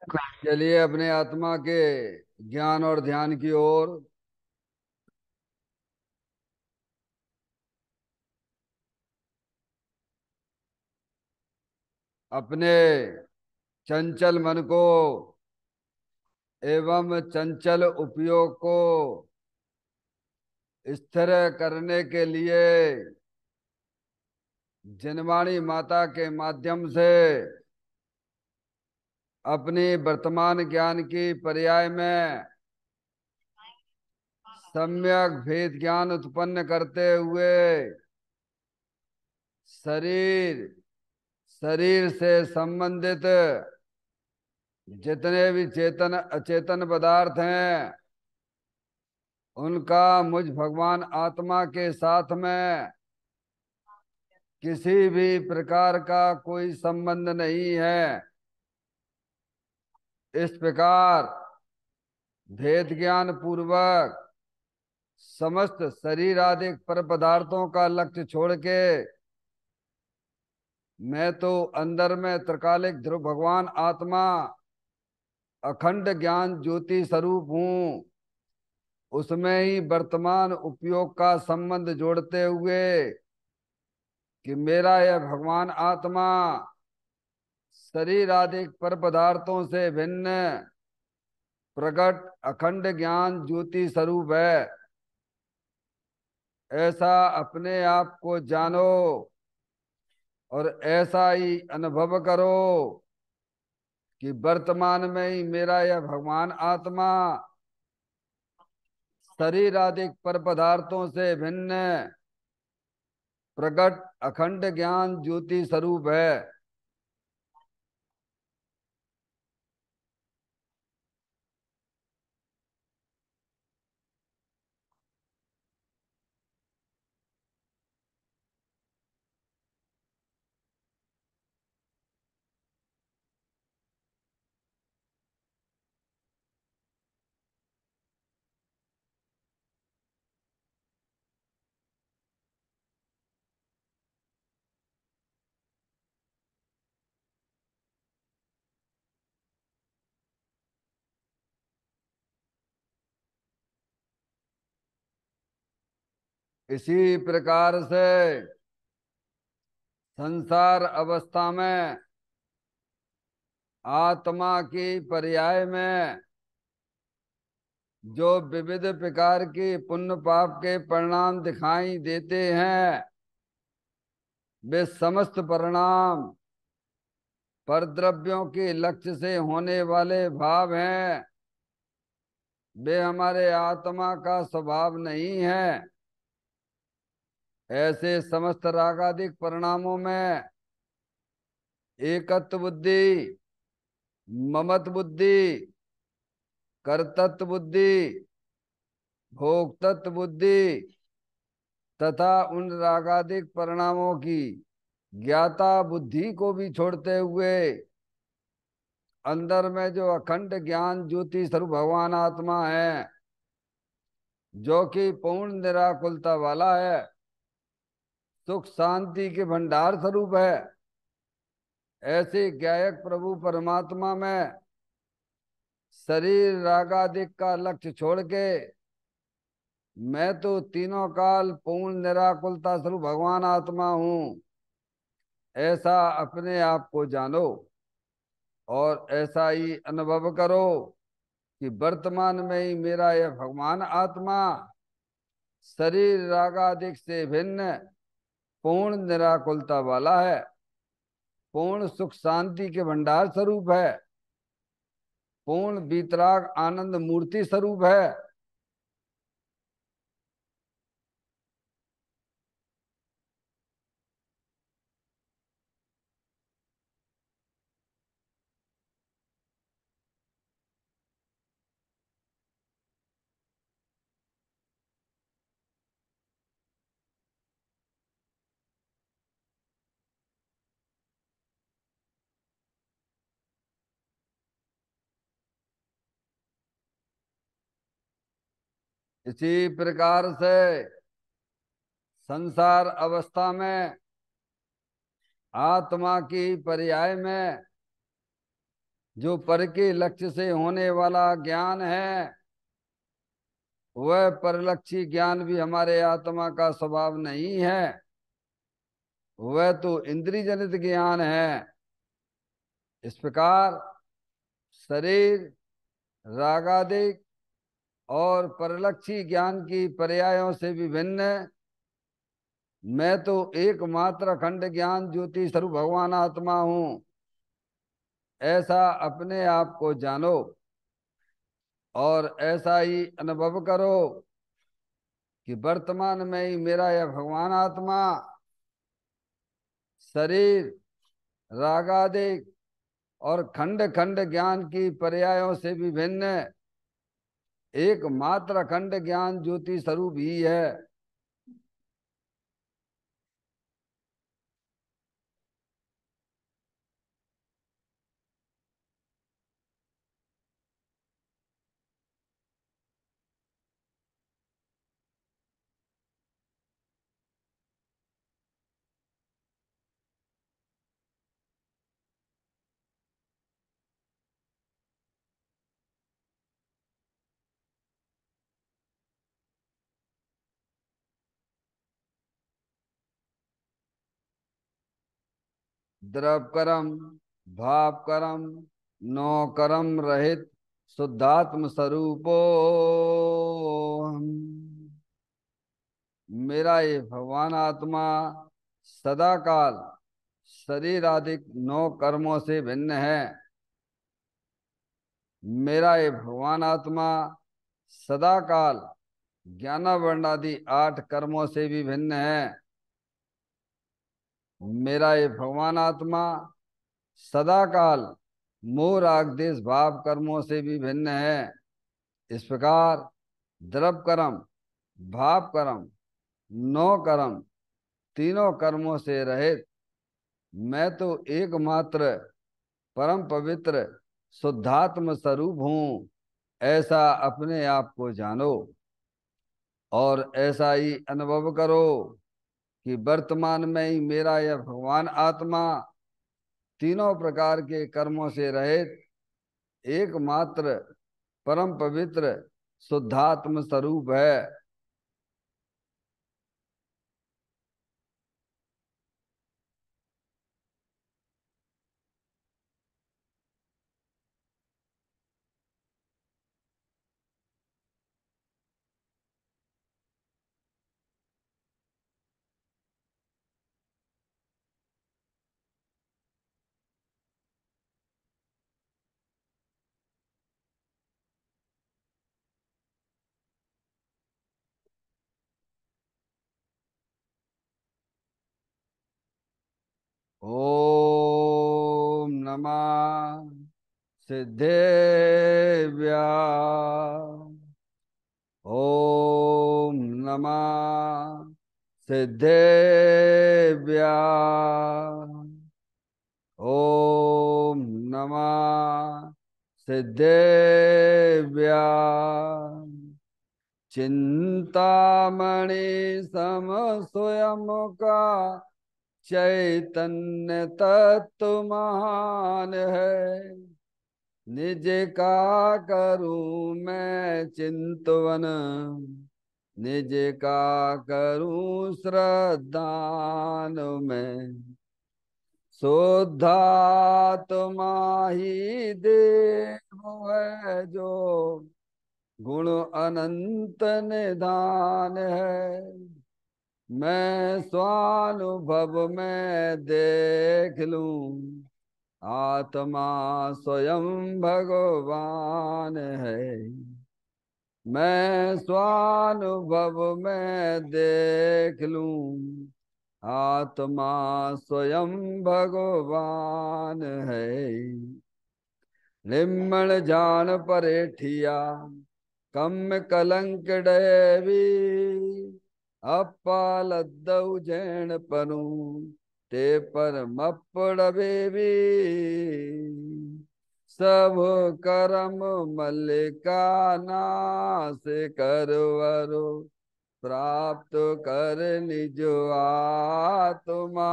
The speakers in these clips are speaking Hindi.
चलिए अपने आत्मा के ज्ञान और ध्यान की ओर। अपने चंचल मन को एवं चंचल उपयोग को स्थिर करने के लिए जिनवाणी माता के माध्यम से अपनी वर्तमान ज्ञान की पर्याय में सम्यक भेद ज्ञान उत्पन्न करते हुए शरीर शरीर से संबंधित जितने भी चेतन अचेतन पदार्थ हैं उनका मुझ भगवान आत्मा के साथ में किसी भी प्रकार का कोई संबंध नहीं है। इस प्रकार भेद ज्ञान पूर्वक समस्त शरीर आदि पर पदार्थों का लक्ष्य छोड़ के मैं तो अंदर में त्रिकालिक ध्रुव भगवान आत्मा अखंड ज्ञान ज्योति स्वरूप हूँ। उसमें ही वर्तमान उपयोग का संबंध जोड़ते हुए कि मेरा यह भगवान आत्मा शरीर आदि पर पदार्थों से भिन्न प्रकट अखंड ज्ञान ज्योति स्वरूप है। ऐसा अपने आप को जानो और ऐसा ही अनुभव करो कि वर्तमान में ही मेरा यह भगवान आत्मा शरीर आदि पर पदार्थों से भिन्न प्रकट अखंड ज्ञान ज्योति स्वरूप है। इसी प्रकार से संसार अवस्था में आत्मा की पर्याय में जो विविध प्रकार की पुण्य पाप के परिणाम दिखाई देते हैं वे समस्त परिणाम परद्रव्यों के लक्ष्य से होने वाले भाव हैं। वे हमारे आत्मा का स्वभाव नहीं है। ऐसे समस्त रागादिक परिणामों में एकत्व बुद्धि, ममत बुद्धि, कर्तृत्व बुद्धि, भोक्तृत्व बुद्धि तथा उन रागादिक परिणामों की ज्ञाता बुद्धि को भी छोड़ते हुए अंदर में जो अखंड ज्ञान ज्योति स्वरूप भगवान आत्मा है जो कि पूर्ण निराकुलता वाला है, सुख शांति के भंडार स्वरूप है। ऐसे गायक प्रभु परमात्मा में शरीर रागादिक का लक्ष्य छोड़ के मैं तो तीनों काल पूर्ण निराकुलता स्वरूप भगवान आत्मा हूँ। ऐसा अपने आप को जानो और ऐसा ही अनुभव करो कि वर्तमान में ही मेरा यह भगवान आत्मा शरीर रागादिक से भिन्न पूर्ण निराकुलता वाला है, पूर्ण सुख शांति के भंडार स्वरूप है, पूर्ण वीतराग आनंद मूर्ति स्वरूप है। इसी प्रकार से संसार अवस्था में आत्मा की पर्याय में जो पर के लक्ष्य से होने वाला ज्ञान है, वह परलक्षी ज्ञान भी हमारे आत्मा का स्वभाव नहीं है। वह तो इंद्रिय जनित ज्ञान है। इस प्रकार शरीर, रागादिक और परलक्षी ज्ञान की पर्यायों से विभिन्न मैं तो एकमात्र अखंड ज्ञान ज्योति स्वरूप भगवान आत्मा हूं, ऐसा अपने आप को जानो और ऐसा ही अनुभव करो कि वर्तमान में ही मेरा यह भगवान आत्मा शरीर, रागादिक और खंड खंड ज्ञान की पर्यायों से विभिन्न एकमात्र अखंड ज्ञान ज्योति स्वरूप ही है। द्रव कर्म, भाव कर्म, नौ कर्म रहित शुद्धात्म स्वरूपो मेरा ये भगवान आत्मा सदा काल शरीर आदि नौ कर्मों से भिन्न है। मेरा ये भगवान आत्मा सदा काल ज्ञानावर्ण आदि 8 कर्मों से भी भिन्न है। मेरा ये भगवान आत्मा सदा काल मोह राग देश भाव कर्मों से भी भिन्न है। इस प्रकार द्रव कर्म, भाव कर्म, नौ कर्म, तीनों कर्मों से रहित मैं तो एकमात्र परम पवित्र शुद्धात्म स्वरूप हूं, ऐसा अपने आप को जानो और ऐसा ही अनुभव करो कि वर्तमान में ही मेरा यह भगवान आत्मा तीनों प्रकार के कर्मों से रहित एकमात्र परम पवित्र शुद्धात्म स्वरूप है। ओम नमः सिद्धेभ्य। ओम नमः सिद्धेभ्य। ओम नमः सिद्धेभ्य। चिंतामणि सम स्वयं का चैतन्य तत्व महान है। निज का करूं मैं चिंतवन, निज का करूं श्रद्धान में। शुद्धात्मा ही देव है जो गुण अनंत निधान है। मैं स्वानुभव में देख लूं, आत्मा स्वयं भगवान है। मैं स्वानुभव में देख लूं, आत्मा स्वयं भगवान है। निम्मण जान परेठिया कम कलंक डैवी, अपालद्दऊ जैन पनु ते पर मपड़ बेबी। सब करम मल्लिका नाश करवरो, प्राप्त कर निज आत्मा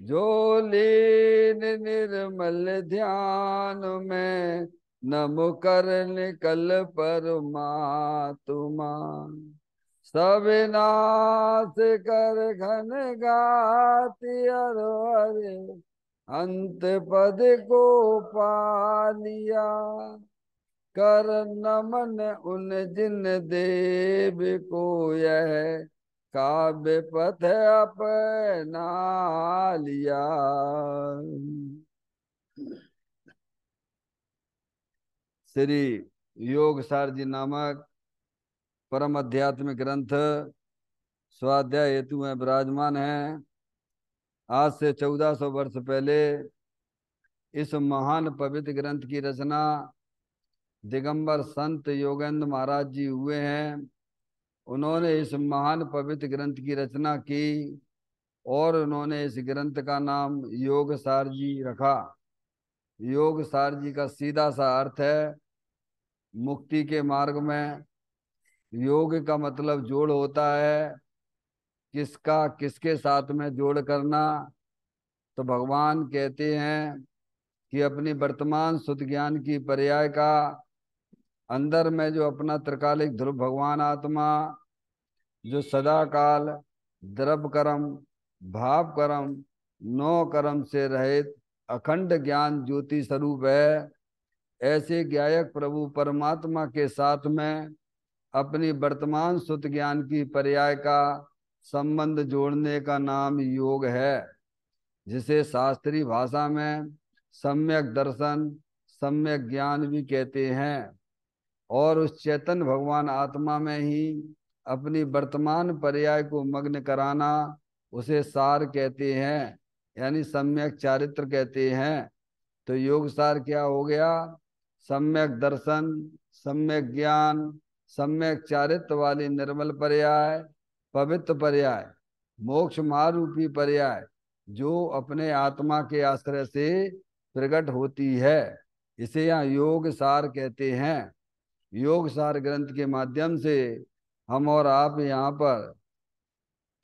जो लीन निर्मल ध्यान में नम कर निकल परमात्मा, सब नाश कर घन गाति हरे, अंत पद को पा लिया। कर नमन उन जिन देव को यह काव्य पथ अपना लिया। श्री योग सार जी नामक परम आध्यात्मिक ग्रंथ स्वाध्याय हेतु में विराजमान है। आज से 1400 वर्ष पहले इस महान पवित्र ग्रंथ की रचना दिगंबर संत योगेंद्र महाराज जी हुए हैं। उन्होंने इस महान पवित्र ग्रंथ की रचना की और उन्होंने इस ग्रंथ का नाम योग सार जी रखा। योग सार जी का सीधा सा अर्थ है मुक्ति के मार्ग में। योग का मतलब जोड़ होता है, किसका किसके साथ में जोड़ करना। तो भगवान कहते हैं कि अपनी वर्तमान शुद्ध ज्ञान की पर्याय का अंदर में जो अपना त्रिकालिक ध्रुव भगवान आत्मा जो सदा काल द्रव कर्म भाव कर्म नौ कर्म से रहित अखंड ज्ञान ज्योति स्वरूप है, ऐसे ज्ञायक प्रभु परमात्मा के साथ में अपनी वर्तमान शुद्ध ज्ञान की पर्याय का संबंध जोड़ने का नाम योग है, जिसे शास्त्रीय भाषा में सम्यक दर्शन सम्यक ज्ञान भी कहते हैं। और उस चेतन भगवान आत्मा में ही अपनी वर्तमान पर्याय को मग्न कराना उसे सार कहते हैं, यानी सम्यक चारित्र कहते हैं। तो योग सार क्या हो गया? सम्यक दर्शन सम्यक ज्ञान सम्यक चारित्र वाली निर्मल पर्याय, पवित्र पर्याय, मोक्ष महारूपी पर्याय जो अपने आत्मा के आश्रय से प्रकट होती है, इसे यहाँ योग सार कहते हैं। योग सार ग्रंथ के माध्यम से हम और आप यहाँ पर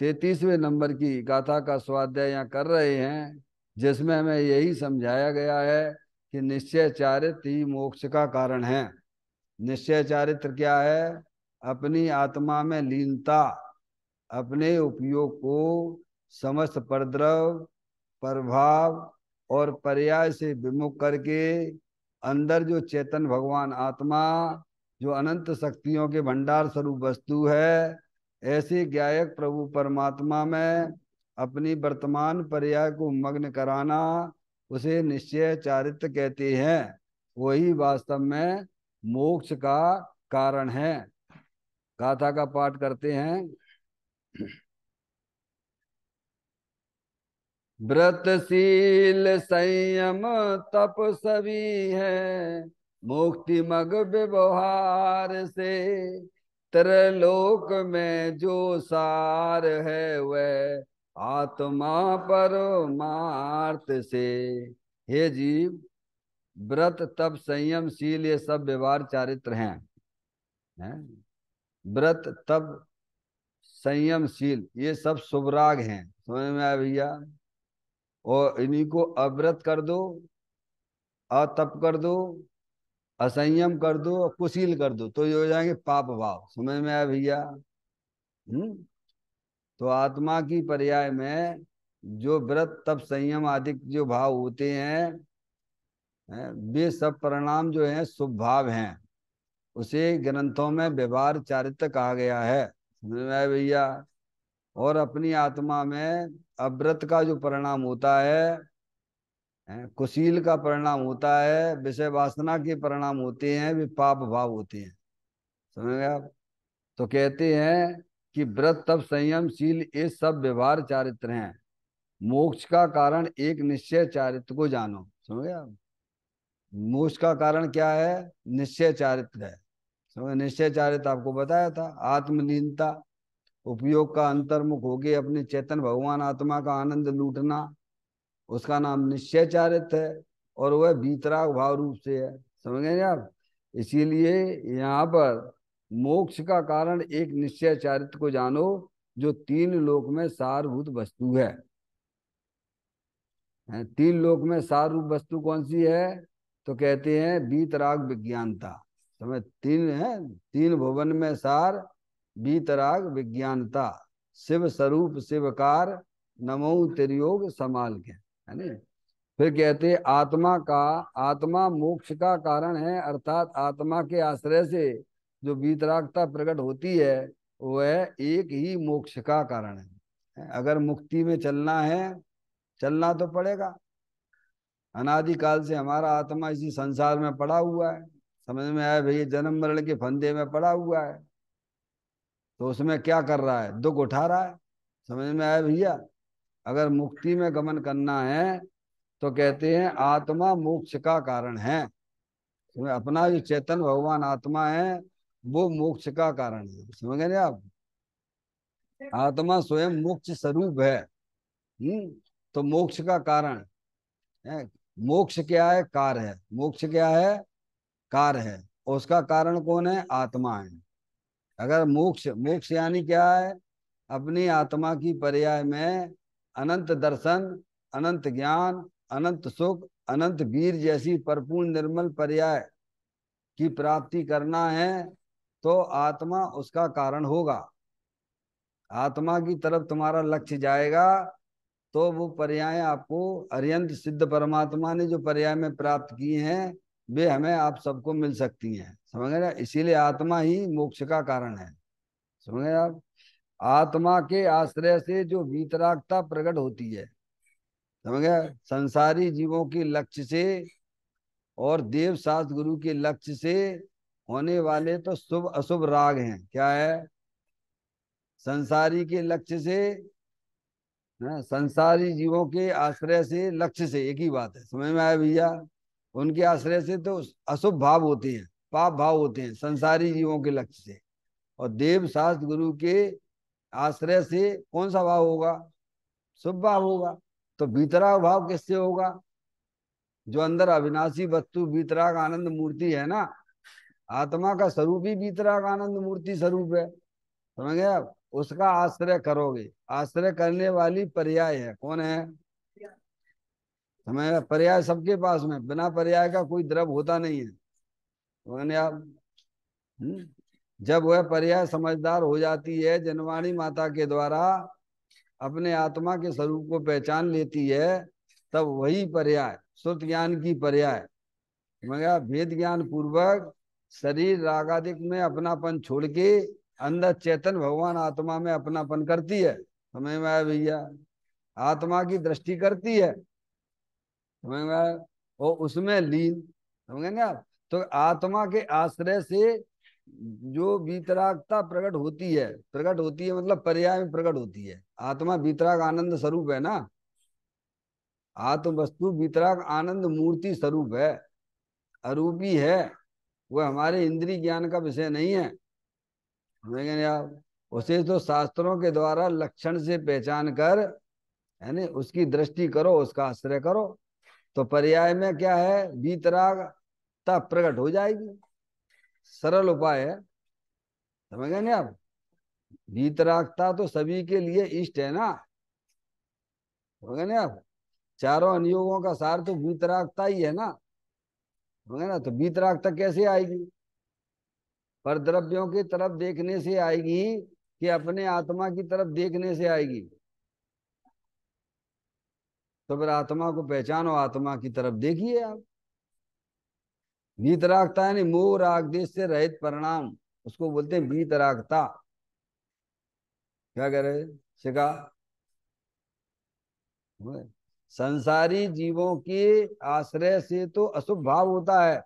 33वें नंबर की गाथा का स्वाध्याय यहाँ कर रहे हैं, जिसमें हमें यही समझाया गया है कि निश्चय चारित्र ही मोक्ष का कारण है। निश्चय चारित्र क्या है? अपनी आत्मा में लीनता, अपने उपयोग को समस्त परद्रव प्रभाव और पर्याय से विमुख करके अंदर जो चेतन भगवान आत्मा जो अनंत शक्तियों के भंडार स्वरूप वस्तु है, ऐसे ज्ञायक प्रभु परमात्मा में अपनी वर्तमान पर्याय को मग्न कराना उसे निश्चय चारित्र कहते हैं। वही वास्तव में मोक्ष का कारण है। गाथा का पाठ करते हैं। व्रतशील संयम तप सभी है, मुक्ति मग व्यवहार से, त्रिलोक में जो सार है वह आत्मा परमार्थ से। हे जीव, व्रत तप संयम शील ये सब व्यवहार चारित्र हैं। व्रत तप संयमशील ये सब शुभराग हैं, समझ में आया भैया? और इन्हीं को अव्रत कर दो, अतप कर दो, असंयम कर दो और कुशील कर दो, तो ये हो जाएंगे पाप भाव। समझ में आया भैया? तो आत्मा की पर्याय में जो व्रत तप संयम आदि जो भाव होते हैं, वे सब परिणाम जो हैं शुभ भाव हैं। उसे ग्रंथों में व्यवहार चारित्र कहा गया है। समझ में आया भैया? और अपनी आत्मा में अव्रत का जो परिणाम होता है, कुशील का परिणाम होता है, विषय वासना के परिणाम होते हैं, वे पाप भाव होते हैं। समझ गए आप? तो कहते हैं कि व्रत तप संयम शील ये सब व्यवहार चारित्र हैं। मोक्ष का कारण एक निश्चय चारित्र को जानो। समझ गए आप? मोक्ष का कारण क्या है? निश्चय चारित्र है। समझ? निश्चय चारित्र आपको बताया था, आत्मलीनता, उपयोग का अंतर्मुख होके अपने चेतन भगवान आत्मा का आनंद लूटना, उसका नाम निश्चय चारित्र है। और वह बीतराग भाव रूप से है। समझ गए आप? इसीलिए यहाँ पर मोक्ष का कारण एक निश्चय चारित्र को जानो, जो तीन लोक में सारभूत वस्तु है। तीन लोक में सार रूप वस्तु कौन सी है? तो कहते हैं वीतराग विज्ञानता। समझ, तीन है, तीन भुवन में सार वीतराग विज्ञानता, शिव स्वरूप शिवकार, नमो तिर्योग समाल के, है नहीं। फिर कहते हैं आत्मा का, आत्मा मोक्ष का कारण है, अर्थात आत्मा के आश्रय से जो वीतरागता प्रकट होती है वह एक ही मोक्ष का कारण है। अगर मुक्ति में चलना है, चलना तो पड़ेगा। अनादिकाल से हमारा आत्मा इसी संसार में पड़ा हुआ है, समझ में आया भैया, जन्म मरण के फंदे में पड़ा हुआ है, तो उसमें क्या कर रहा है? दुख उठा रहा है। समझ में आया भैया। अगर मुक्ति में गमन करना है तो कहते हैं आत्मा मोक्ष का कारण है। अपना जो चेतन भगवान आत्मा है वो मोक्ष का कारण है, समझ गए आप। आत्मा स्वयं मोक्ष स्वरूप है। तो मोक्ष का कारण है। मोक्ष क्या है? कार है। मोक्ष क्या है? कार है। और उसका कारण कौन है? आत्मा है। अगर मोक्ष, मोक्ष यानी क्या है? अपनी आत्मा की पर्याय में अनंत दर्शन, अनंत ज्ञान, अनंत सुख, अनंत वीर जैसी परिपूर्ण निर्मल पर्याय की प्राप्ति करना है तो आत्मा उसका कारण होगा। आत्मा की तरफ तुम्हारा लक्ष्य जाएगा तो वो पर्याय आपको, अरियंत सिद्ध परमात्मा ने जो पर्याय में प्राप्त किए हैं वे हमें आप सबको मिल सकती हैं, समझ गए ना। इसीलिए आत्मा ही मोक्ष का कारण है, समझ गए आप। आत्मा के आश्रय से जो वीतरागता प्रकट होती है, समझ गए, संसारी जीवों के लक्ष्य से और देव शास्त्र गुरु के लक्ष्य से होने वाले तो शुभ अशुभ राग हैं। क्या है? संसारी के लक्ष्य से, संसारी जीवों के आश्रय से, लक्ष्य से एक ही बात है, समझ में आया भैया। उनके आश्रय से तो अशुभ भाव होते हैं, पाप भाव होते हैं संसारी जीवों के लक्ष्य से। और देव शास्त्र गुरु के आश्रय से कौन सा भाव होगा? शुभ भाव होगा। तो वीतराग भाव किससे होगा? जो अंदर अविनाशी वस्तु वीतराग आनंद मूर्ति है ना, आत्मा का स्वरूप ही वीतराग आनंद मूर्ति स्वरूप है, समझ गए आप। उसका आश्रय करोगे। आश्रय करने वाली पर्याय है, कौन है? हमें पर्याय सबके पास में, बिना पर्याय का कोई द्रव होता नहीं है, समझ आप। जब वह पर्याय समझदार हो जाती है, जनवाणी माता के द्वारा अपने आत्मा के स्वरूप को पहचान लेती है, तब वही पर्याय श्रुत ज्ञान की पर्याय, मगर भेद ज्ञान पूर्वक शरीर रागादिक में अपनापन छोड़ के अंदर चेतन भगवान आत्मा में अपनापन करती है, समझ में आया भैया। आत्मा की दृष्टि करती है, समझ में आया, और उसमें लीन, समझ गए आप। तो आत्मा के आश्रय से जो वीतरागता प्रकट होती है, प्रकट होती है मतलब पर्याय में प्रकट होती है। आत्मा वीतराग आनंद स्वरूप है ना, आत्म वस्तु वीतराग आनंद मूर्ति स्वरूप है, अरूपी है। वह हमारे इंद्रिय ज्ञान का विषय नहीं है, समझेंगे आप। उसे तो शास्त्रों के द्वारा लक्षण से पहचान कर, है ना, उसकी दृष्टि करो, उसका आश्रय करो, तो पर्याय में क्या है? वीतरागता प्रकट हो जाएगी। सरल उपाय है, समझ गए ना आप। वीतरागता तो सभी के लिए इष्ट है ना, समझ गए ना आप। चारों अनुयोगों का सार तो वीतरागता ही है ना, समझ गए ना। तो वीतरागता कैसे आएगी? पर द्रव्यों की तरफ देखने से आएगी कि अपने आत्मा की तरफ देखने से आएगी? तो फिर आत्मा को पहचानो, आत्मा की तरफ देखिए आप। वीतरागता यानी मोह राग देश से रहित परिणाम, उसको बोलते हैं वीतरागता। क्या कह रहे? शिखा, संसारी जीवों के आश्रय से तो अशुभ भाव होता है,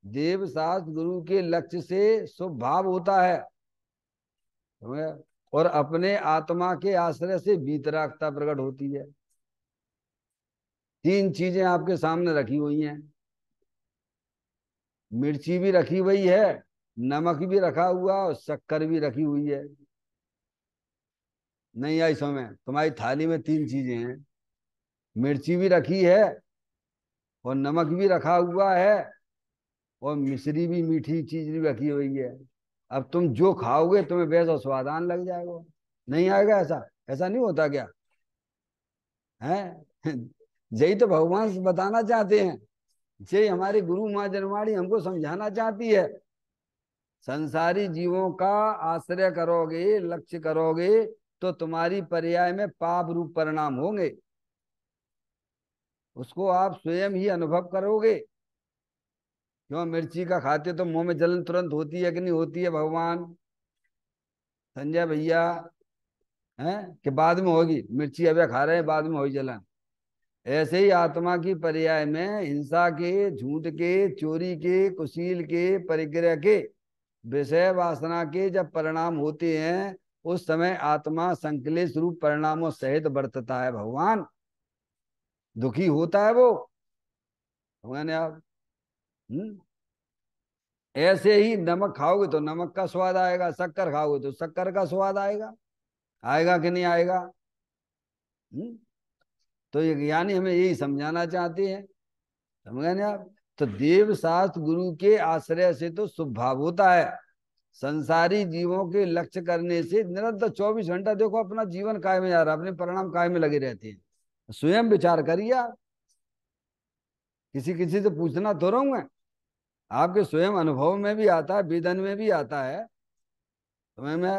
देव शास्त्र गुरु के लक्ष्य से शुभ भाव होता है, और अपने आत्मा के आश्रय से वीतरागता प्रकट होती है। तीन चीजें आपके सामने रखी हुई हैं। मिर्ची भी रखी हुई है, नमक भी रखा हुआ और शक्कर भी रखी हुई है। नहीं आई समझ? तुम्हारी थाली में तीन चीजें हैं, मिर्ची भी रखी है और नमक भी रखा हुआ है और मिश्री भी, मीठी चीज भी रखी हुई है। अब तुम जो खाओगे तुम्हें वैसा स्वादान लग जाएगा, नहीं आएगा? ऐसा ऐसा नहीं होता क्या है? यही तो भगवान बताना चाहते हैं, यही हमारी गुरु माँ जनवाणी हमको समझाना चाहती है। संसारी जीवों का आश्रय करोगे, लक्ष्य करोगे, तो तुम्हारी पर्याय में पाप रूप परिणाम होंगे। उसको आप स्वयं ही अनुभव करोगे। क्यों मिर्ची का खाते तो मुंह में जलन तुरंत होती है कि नहीं होती है भगवान? संजय भैया, हैं कि बाद में होगी? मिर्ची अभी खा रहे हैं, बाद में होगी जलन। ऐसे ही आत्मा की पर्याय में हिंसा के, झूठ के, चोरी के, कुशील के, परिग्रह के, विषय वासना के जब परिणाम होते हैं, उस समय आत्मा संकलेश रूप परिणामों सहित बरतता है भगवान। दुखी होता है वो भगवान। आप ऐसे ही नमक खाओगे तो नमक का स्वाद आएगा, शक्कर खाओगे तो शक्कर का स्वाद आएगा। आएगा कि नहीं आएगा? हम्म? तो ये ज्ञानी हमें यही समझाना चाहते हैं, समझ गए ना आप? तो देव शास्त्र गुरु के आश्रय से तो स्वभाव होता है। संसारी जीवों के लक्ष्य करने से निरंतर 24 घंटा देखो अपना जीवन काय में जा रहा है, अपने परिणाम काय में लगे रहते हैं। स्वयं विचार करिए आप, किसी किसी से पूछना तो रहूं मैं। आपके स्वयं अनुभव में भी आता है, वेदन में भी आता है। तो मैं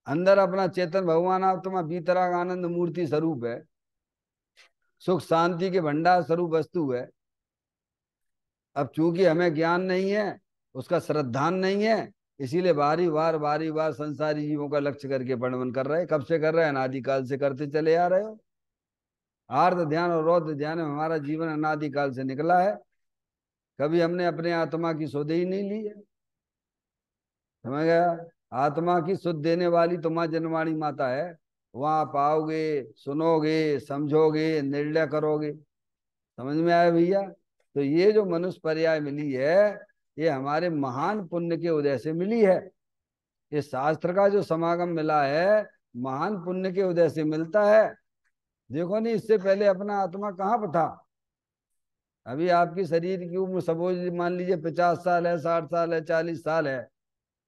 अंदर अपना चेतन भगवान आप तुम्हारा बीतराग आनंद मूर्ति स्वरूप है, सुख शांति के भंडार स्वरूप वस्तु है। अब चूंकि हमें ज्ञान नहीं है, उसका श्रद्धान नहीं है, इसीलिए बारी बार संसारी जीवों का लक्ष्य करके वर्णन कर रहे हैं। कब से कर रहे हैं? अनादिकाल से करते चले आ रहे हो। आर्त ध्यान और रौद्र ध्यान में हमारा जीवन अनादिकाल से निकला है। कभी हमने अपने आत्मा की सुध ही नहीं ली है, समझ गया? आत्मा की सुध देने वाली तो माँ जनवाणी माता है। वहां पाओगे, सुनोगे, समझोगे, निर्णय करोगे। समझ में आया भैया? तो ये जो मनुष्य पर्याय मिली है, ये हमारे महान पुण्य के उदय से मिली है। ये शास्त्र का जो समागम मिला है, महान पुण्य के उदय से मिलता है। देखो नहीं, इससे पहले अपना आत्मा कहाँ पर था? अभी आपकी शरीर की उम्र सपोज मान लीजिए 50 साल है, 60 साल है, 40 साल है।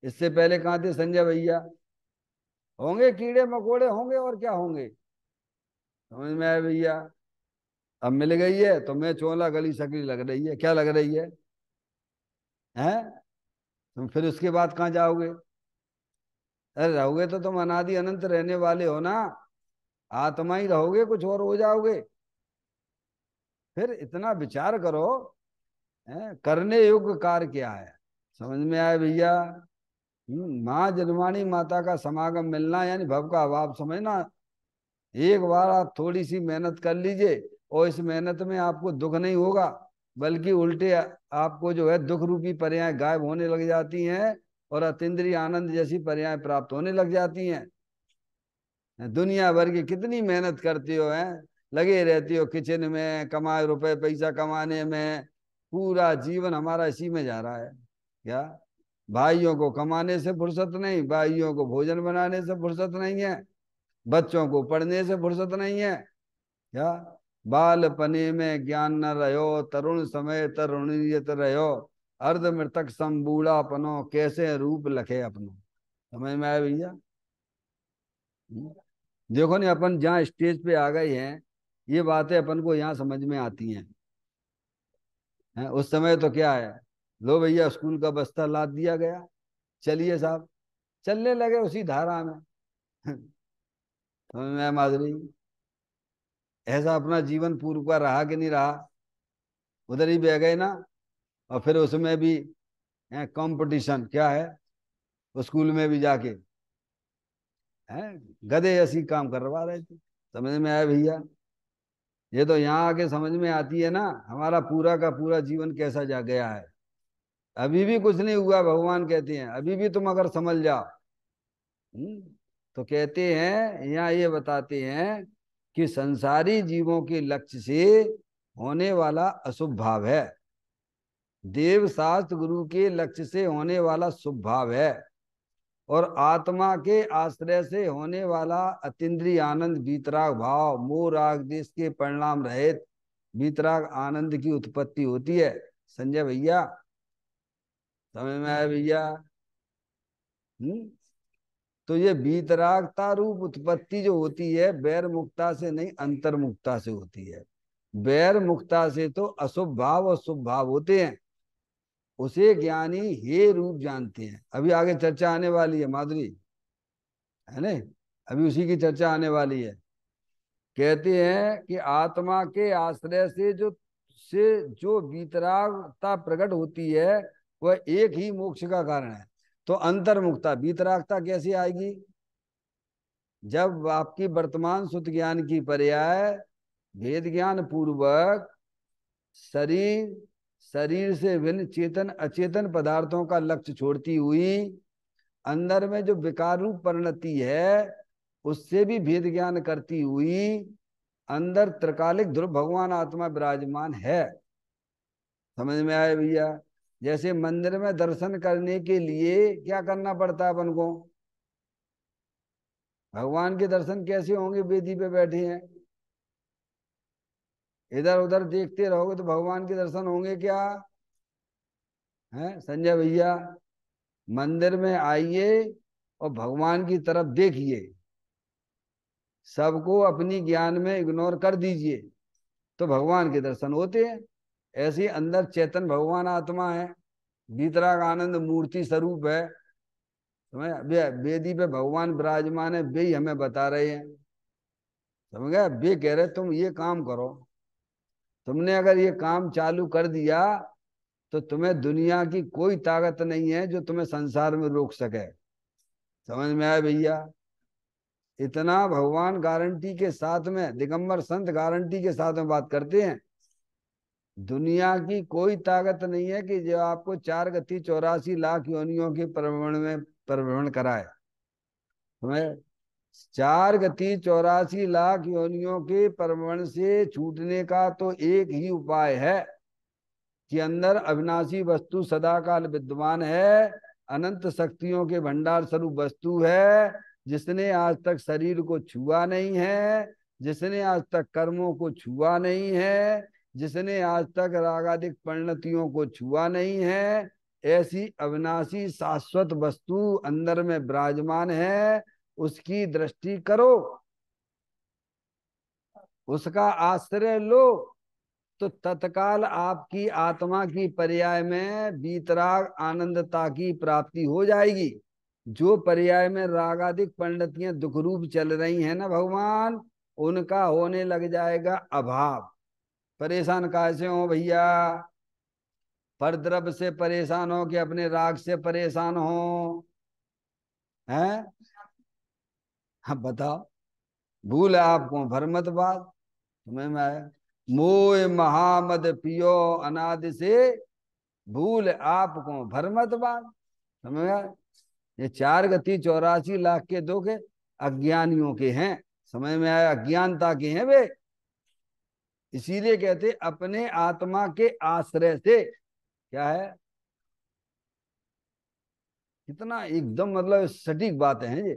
इससे पहले कहाँ थे संजय भैया? होंगे कीड़े मकोड़े होंगे, और क्या होंगे? समझ में आया भैया? अब मिल गई है तो मैं चोला गली शकली लग रही है, क्या लग रही है? हैं? तुम फिर उसके बाद कहाँ जाओगे? अरे रहोगे तो तुम अनादि अनंत रहने वाले हो ना। आत्मा ही रहोगे, कुछ और हो जाओगे? फिर इतना विचार करो, है करने योग्य कार्य क्या है? समझ में आया भैया? माँ जनवाणी माता का समागम मिलना यानी भव का अभाव समझना। एक बार आप थोड़ी सी मेहनत कर लीजिए, और इस मेहनत में आपको दुख नहीं होगा, बल्कि उल्टे आपको जो है दुख रूपी पर्याय गायब होने लग जाती हैं, और अतीन्द्रिय आनंद जैसी पर्याय प्राप्त होने लग जाती हैं। दुनिया भर की कितनी मेहनत करती हो, हैं लगे रहती हो किचन में, कमाए रुपए पैसा कमाने में। पूरा जीवन हमारा इसी में जा रहा है क्या? भाइयों को कमाने से फुर्सत नहीं, भाइयों को भोजन बनाने से फुर्सत नहीं है, बच्चों को पढ़ने से फुर्सत नहीं है क्या? बालपने में ज्ञान न रहो, तरुण समय तरुणियत रहो, अर्ध मृतक संबूढ़ापनो, कैसे रूप लखे अपनो। समझ में आया भैया? देखो नहीं, अपन जहाँ स्टेज पे आ गए हैं, ये बातें अपन को यहाँ समझ में आती हैं। उस समय तो क्या है, लो भैया स्कूल का बस्ता लाद दिया गया, चलिए साहब, चलने लगे उसी धारा में। समझ में आया माधुरी? ऐसा अपना जीवन पूर्व का रहा कि नहीं रहा? उधर ही बह गए ना। और फिर उसमें भी कंपटीशन क्या है, स्कूल में भी जाके हैं गधे ऐसी काम करवा रहे थे। समझ में आया भैया? ये तो यहाँ आके समझ में आती है ना, हमारा पूरा का पूरा जीवन कैसा जा गया है। अभी भी कुछ नहीं हुआ, भगवान कहते हैं अभी भी तुम अगर समझ जाओ। हम्म, तो कहते हैं यहाँ ये बताते हैं कि संसारी जीवों के लक्ष्य से होने वाला अशुभ भाव है, देव शास्त्र गुरु के लक्ष्य से होने वाला शुभ भाव है, और आत्मा के आश्रय से होने वाला अतीन्द्रिय आनंद वीतराग भाव, मोह राग देश के परिणाम रहित वीतराग आनंद की उत्पत्ति होती है। संजय भैया, समझ में आया भैया? हम्म तो ये वीतरागता रूप उत्पत्ति जो होती है, बैर मुक्ता से नहीं अंतर मुक्ता से होती है। बैर मुक्ता से तो अशुभ भाव और शुभ भाव होते हैं, उसे ज्ञानी हे रूप जानते हैं। अभी आगे चर्चा आने वाली है माधुरी, है ना, अभी उसी की चर्चा आने वाली है। कहते हैं कि आत्मा के आश्रय से जो वीतरागता प्रकट होती है वह एक ही मोक्ष का कारण है। तो अंतर्मुक्ता वीतरागता कैसे आएगी? जब आपकी वर्तमान सुत ज्ञान की पर्याय भेद ज्ञान पूर्वक शरीर शरीर से भिन्न चेतन अचेतन पदार्थों का लक्ष्य छोड़ती हुई अंदर में जो विकार रूप परिणति है उससे भी भेद ज्ञान करती हुई अंदर त्रिकालिक ध्रुव भगवान आत्मा विराजमान है। समझ में आए भैया? जैसे मंदिर में दर्शन करने के लिए क्या करना पड़ता है अपन को? भगवान के दर्शन कैसे होंगे? वेदी पे बैठे हैं, इधर उधर देखते रहोगे तो भगवान के दर्शन होंगे क्या? हैं संजय भैया? मंदिर में आइए और भगवान की तरफ देखिए, सबको अपनी ज्ञान में इग्नोर कर दीजिए तो भगवान के दर्शन होते हैं। ऐसे ही अंदर चेतन भगवान आत्मा है, वीतराग आनंद मूर्ति स्वरूप है। समझ? वेदी पे भगवान विराजमान है, वे ही हमें बता रहे हैं। समझ गया? वे कह रहे तुम ये काम करो, तुमने अगर ये काम चालू कर दिया तो तुम्हें दुनिया की कोई ताकत नहीं है जो तुम्हें संसार में रोक सके। समझ में आया भैया? इतना भगवान गारंटी के साथ में, दिगंबर संत गारंटी के साथ में बात करते हैं, दुनिया की कोई ताकत नहीं है कि जो आपको 4 गति 84 लाख योनियों के परिभ्रमण कराए। तुम्हें 4 गति 84 लाख योनियों के परिभ्रमण से छूटने का तो एक ही उपाय है कि अंदर अविनाशी वस्तु सदा काल विद्यमान है, अनंत शक्तियों के भंडार स्वरूप वस्तु है, जिसने आज तक शरीर को छुआ नहीं है, जिसने आज तक कर्मों को छुआ नहीं है, जिसने आज तक रागादिक परिणतियों को छुआ नहीं है, ऐसी अविनाशी शाश्वत वस्तु अंदर में विराजमान है। उसकी दृष्टि करो, उसका आश्रय लो, तो तत्काल आपकी आत्मा की पर्याय में वीतराग आनंदता की प्राप्ति हो जाएगी। जो पर्याय में रागादिक पंडितियां दुख रूप चल रही हैं ना भगवान, उनका होने लग जाएगा अभाव। परेशान कैसे हो भैया? पर द्रव्य से परेशान हो कि अपने राग से परेशान हो? हैं? हाँ बताओ। भूल है आपको भरमत बात, तुम्हें मैं मोह महामद पियो अनादि से भूल आपको भरमत बात। समझ गया? ये 4 गति 84 लाख के दुख अज्ञानियों के हैं। समझ में आया? अज्ञानता के हैं वे। इसीलिए कहते अपने आत्मा के आश्रय से। क्या है? कितना एकदम मतलब सटीक बातें हैं ये।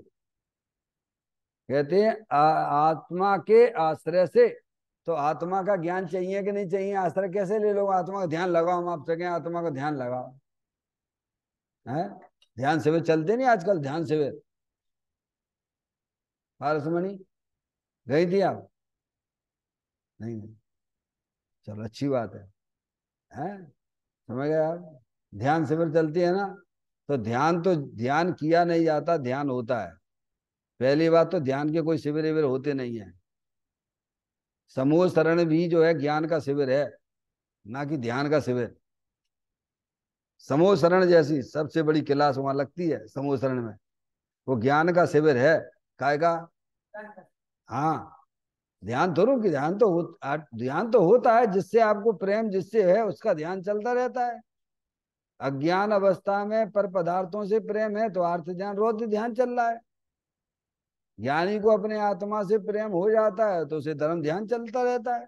कहते हैं आत्मा के आश्रय से। तो आत्मा का ज्ञान चाहिए कि नहीं चाहिए? आश्रय कैसे ले लो? आत्मा का ध्यान लगाओ, हम आपसे कहें आत्मा का ध्यान लगाओ। है? ध्यान शिविर चलते नहीं आजकल? ध्यान शिविर पारसमणि गई थी आप? नहीं? चलो अच्छी बात है? समझ गए आप? ध्यान शिविर चलती है ना, तो ध्यान किया नहीं जाता, ध्यान होता है। पहली बात तो ध्यान के कोई शिविर विविर होते नहीं है। समूह शरण भी जो है ज्ञान का शिविर है, ना कि ध्यान का शिविर। समूह शरण जैसी सबसे बड़ी क्लास वहां लगती है समूह शरण में, वो ज्ञान का शिविर है। काय का? हाँ। ध्यान तो होता है जिससे आपको प्रेम जिससे है उसका ध्यान चलता रहता है। अज्ञान अवस्था में पर पदार्थों से प्रेम है तो आर्थ ध्यान रोध ध्यान चल रहा है। ज्ञानी को अपने आत्मा से प्रेम हो जाता है तो उसे धर्म ध्यान चलता रहता है।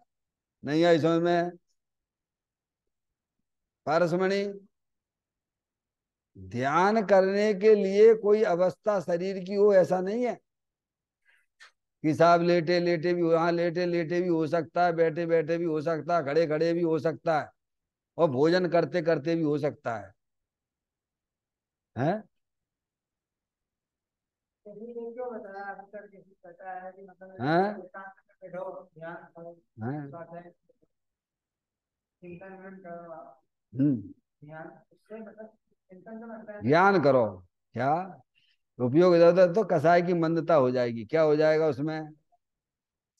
नहीं आई समझ में? पारसमणि, ध्यान करने के लिए कोई अवस्था शरीर की हो ऐसा नहीं है कि साहब लेटे लेटे भी हो। हाँ, लेटे लेटे भी हो सकता है, बैठे बैठे भी हो सकता है, खड़े खड़े भी हो सकता है, और भोजन करते करते भी हो सकता है। हैं? हैं? हैं? हम्म। ज्ञान करो। क्या उपयोग इधर उधर तो कसाई की मंदता हो जाएगी, क्या हो जाएगा उसमें?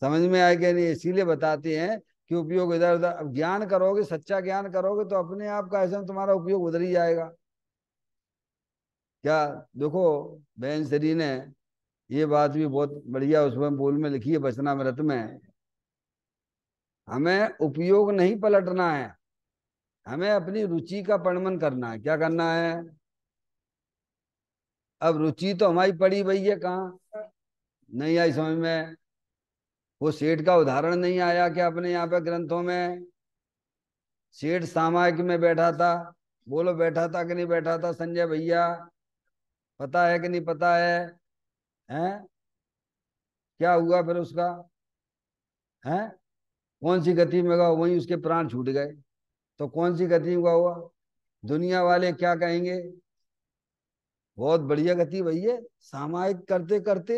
समझ में आएगा नहीं, इसीलिए बताते हैं कि उपयोग इधर उधर। अब ज्ञान करोगे, सच्चा ज्ञान करोगे तो अपने आप का ऐसा तुम्हारा उपयोग उधर ही जाएगा। क्या? देखो, बहन श्री ने ये बात भी बहुत बढ़िया उसमें बोल में लिखी है, वचनामृत में। हमें उपयोग नहीं पलटना है, हमें अपनी रुचि का परिणमन करना है। क्या करना है? अब रुचि तो हमारी पड़ी हुई है कहाँ, नहीं आई समझ में। वो सेठ का उदाहरण नहीं आया क्या अपने यहाँ पे ग्रंथों में? सेठ सामायिक में बैठा था। बोलो, बैठा था कि नहीं बैठा था संजय भैया? पता है कि नहीं पता है? हैं? क्या हुआ फिर उसका? हैं? कौन सी गति में गया? वहीं उसके प्राण छूट गए। तो कौन सी गति में हुआ? दुनिया वाले क्या कहेंगे? बहुत बढ़िया गति भई है, सामायिक करते करते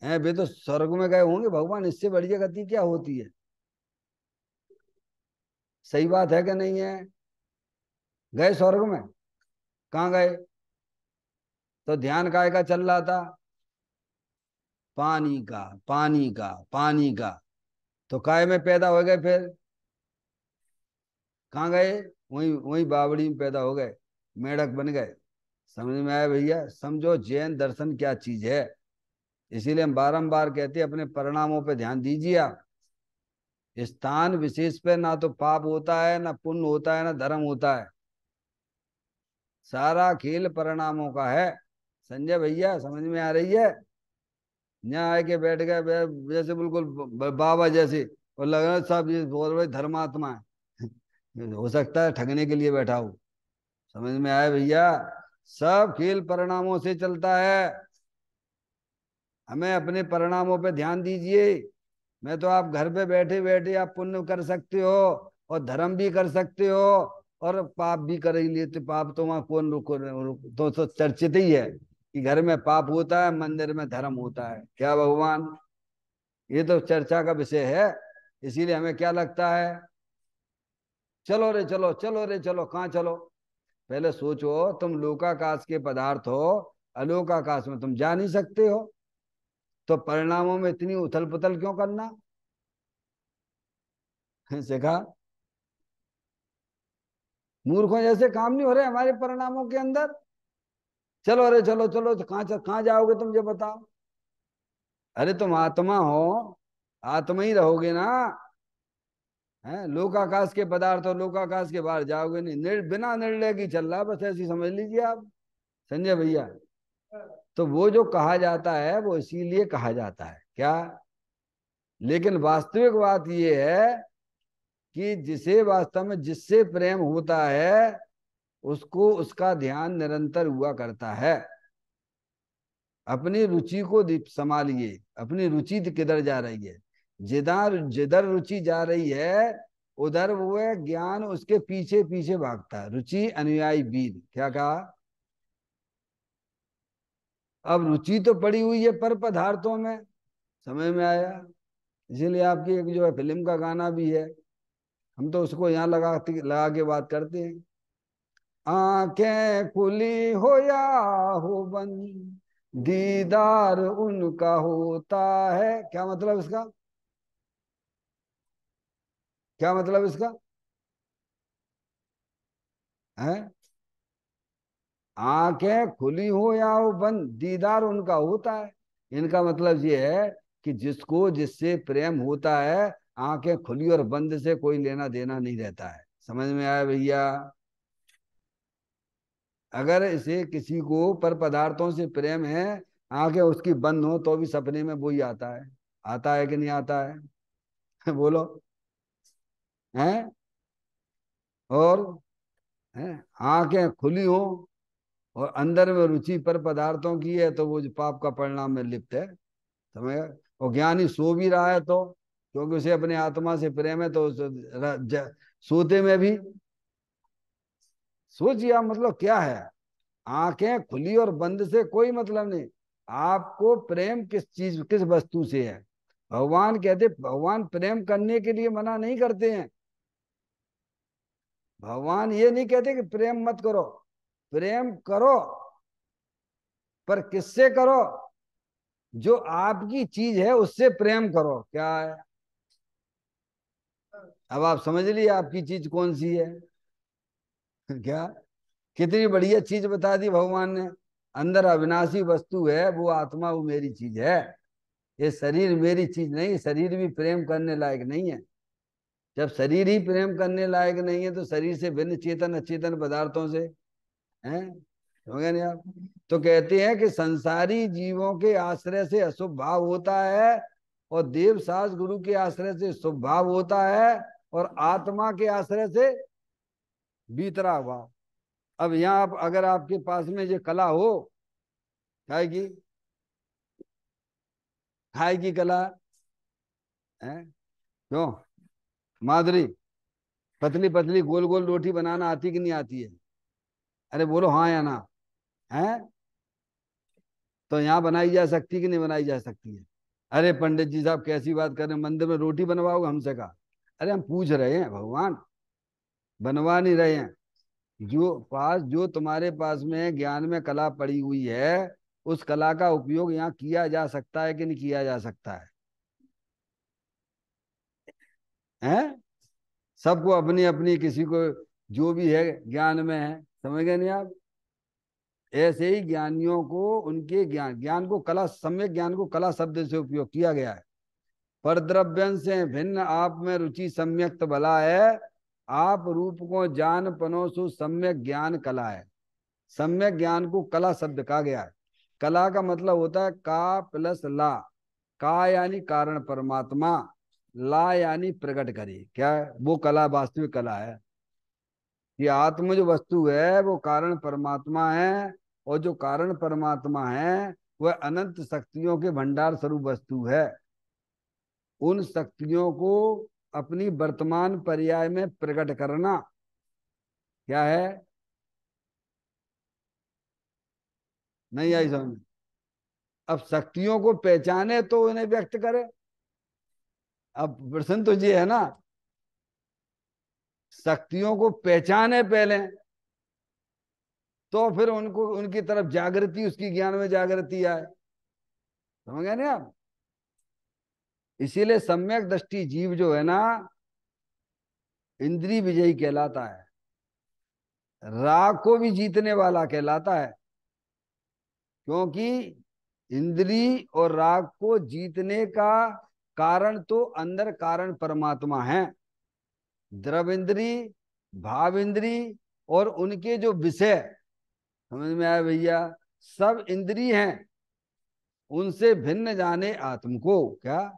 हैं वे तो स्वर्ग में गए होंगे भगवान, इससे बढ़िया गति क्या होती है? सही बात है कि नहीं है? गए स्वर्ग में? कहाँ गए? तो ध्यान काय का चल रहा था? पानी का, पानी का, पानी का। तो काय में पैदा हो गए फिर? कहाँ गए? वही वही बावड़ी में पैदा हो गए, मेढक बन गए। समझ में आया भैया? समझो जैन दर्शन क्या चीज है। इसीलिए हम बारंबार कहते हैं अपने परिणामों पे ध्यान दीजिए आप। स्थान विशेष पे ना तो पाप होता है, ना पुण्य होता है, ना धर्म होता है। सारा खेल परिणामों का है। संजय भैया समझ में आ रही है? यहाँ आके बैठ गए जैसे बिल्कुल बाबा जैसे, और लग रहा है सब ये बहुत बड़े धर्मात्मा है। हो सकता है ठगने के लिए बैठा हूँ। समझ में आया भैया? सब खेल परिणामों से चलता है। हमें अपने परिणामों पे ध्यान दीजिए। मैं तो आप घर पे बैठे बैठे आप पुण्य कर सकते हो, और धर्म भी कर सकते हो, और पाप भी कर ही लेते। पाप तो वहां कौन तो चर्चित ही है कि घर में पाप होता है, मंदिर में धर्म होता है। क्या भगवान, ये तो चर्चा का विषय है। इसीलिए हमें क्या लगता है, चलो रे चलो, चलो रे चलो, कहाँ चलो? पहले सोचो, तुम लोकाकाश के पदार्थ हो, अलोकाकाश में तुम जा नहीं सकते हो, तो परिणामों में इतनी उथल पुथल क्यों करना? सीखा? मूर्खों जैसे काम नहीं हो रहे हमारे परिणामों के अंदर। चलो अरे चलो चलो, तो कहाँ जाओगे तुम ये बताओ? अरे तुम आत्मा हो, आत्मा ही रहोगे ना। है लोकाकाश के पदार्थ और लोकाकाश के बाहर जाओगे नहीं। बिना निर्णय की चल रहा है, बस ऐसी समझ लीजिए आप संजय भैया। तो वो जो कहा जाता है वो इसीलिए कहा जाता है क्या? लेकिन वास्तविक बात ये है कि जिसे वास्तव में जिससे प्रेम होता है उसको उसका ध्यान निरंतर हुआ करता है। अपनी रुचि को संभालिए, अपनी रुचि किधर जा रही है? जिधर जिधर रुचि जा रही है उधर वो है ज्ञान उसके पीछे पीछे भागता है। रुचि अनुयायी वीर, क्या कहा? अब रुचि तो पड़ी हुई है पर पदार्थों में। समझ में आया? इसीलिए आपकी एक जो है फिल्म का गाना भी है, हम तो उसको यहाँ लगा के बात करते हैं। आंखें खुली हो या हो बंद, दीदार उनका होता है। क्या मतलब इसका? क्या मतलब इसका है? आंखें खुली हो या हो बंद, दीदार उनका होता है। इनका मतलब ये है कि जिसको जिससे प्रेम होता है, आंखें खुली और बंद से कोई लेना देना नहीं रहता है। समझ में आया भैया? अगर इसे किसी को पर पदार्थों से प्रेम है, आंखें उसकी बंद हो तो भी सपने में वही आता है। आता है कि नहीं आता है? बोलो। हैं? और हैं, आंखें खुली हो और अंदर में रुचि पर पदार्थों की है तो वो जो पाप का परिणाम में लिप्त है। समझ गए? और ज्ञानी सो भी रहा है तो, क्योंकि उसे अपने आत्मा से प्रेम है, तो सोते में भी सोचिए आप, मतलब क्या है? आंखें खुली और बंद से कोई मतलब नहीं। आपको प्रेम किस चीज किस वस्तु से है? भगवान कहते, भगवान प्रेम करने के लिए मना नहीं करते हैं। भगवान ये नहीं कहते कि प्रेम मत करो, प्रेम करो, पर किससे करो? जो आपकी चीज है उससे प्रेम करो। क्या है? अब आप समझ लिए आपकी चीज कौन सी है। क्या? कितनी बढ़िया चीज बता दी भगवान ने। अंदर अविनाशी वस्तु है, वो आत्मा, वो मेरी चीज है। ये शरीर मेरी चीज नहीं, शरीर भी प्रेम करने लायक नहीं है। जब शरीर ही प्रेम करने लायक नहीं है तो शरीर से भिन्न चेतन अचेतन पदार्थों से हैं, समझे नहीं आप? तो कहते हैं कि संसारी जीवों के आश्रय से अशुभ भाव होता है, और देव सास गुरु के आश्रय से शुभ भाव होता है, और आत्मा के आश्रय से बीतराग भाव। अब यहाँ अगर आपके पास में ये कला हो, काय की, खाए की कला है, क्यों? माधुरी, पतली पतली गोल गोल रोटी बनाना आती कि नहीं आती है? अरे बोलो हाँ या ना। है? तो यहाँ बनाई जा सकती कि नहीं बनाई जा सकती है? अरे पंडित जी साहब कैसी बात कर रहे हैं, मंदिर में रोटी बनवाओगे हमसे? कहा। अरे हम पूछ रहे हैं भगवान, बनवा नहीं रहे हैं। जो तुम्हारे पास में ज्ञान में कला पड़ी हुई है, उस कला का उपयोग यहाँ किया जा सकता है कि नहीं किया जा सकता है? हैं? सबको अपनी अपनी, किसी को जो भी है ज्ञान में है, समझ गए नहीं आप? ऐसे ही ज्ञानियों को उनके ज्ञान ज्ञान को कला, सम्यक ज्ञान को कला शब्द से उपयोग किया गया है। परद्रव्यन से भिन्न आप में रुचि सम्यक्त भला है, आप रूप को जान पनोसु सम्यक ज्ञान कला है। सम्यक ज्ञान को कला शब्द कहा गया है। कला का मतलब होता है का प्लस ला। का यानी कारण परमात्मा, ला यानी प्रकट करे। क्या है वो कला? वास्तविक कला है कि आत्म जो वस्तु है वो कारण परमात्मा है, और जो कारण परमात्मा है वह अनंत शक्तियों के भंडार स्वरूप वस्तु है। उन शक्तियों को अपनी वर्तमान पर्याय में प्रकट करना क्या है? नहीं आई समझ? अब शक्तियों को पहचाने तो उन्हें व्यक्त करे। अब प्रश्न तो ये है ना, शक्तियों को पहचाने पहले, तो फिर उनको उनकी तरफ जागृति, उसकी ज्ञान में जागृति आए। समझ गए नहीं आप? इसीलिए सम्यक दृष्टि जीव जो है ना, इंद्रिय विजयी कहलाता है, राग को भी जीतने वाला कहलाता है। क्योंकि इंद्री और राग को जीतने का कारण तो अंदर कारण परमात्मा है। द्रव इंद्री, भाव इंद्री, और उनके जो विषय, समझ में आया भैया? सब इंद्री हैं, उनसे भिन्न जाने आत्म को। क्या?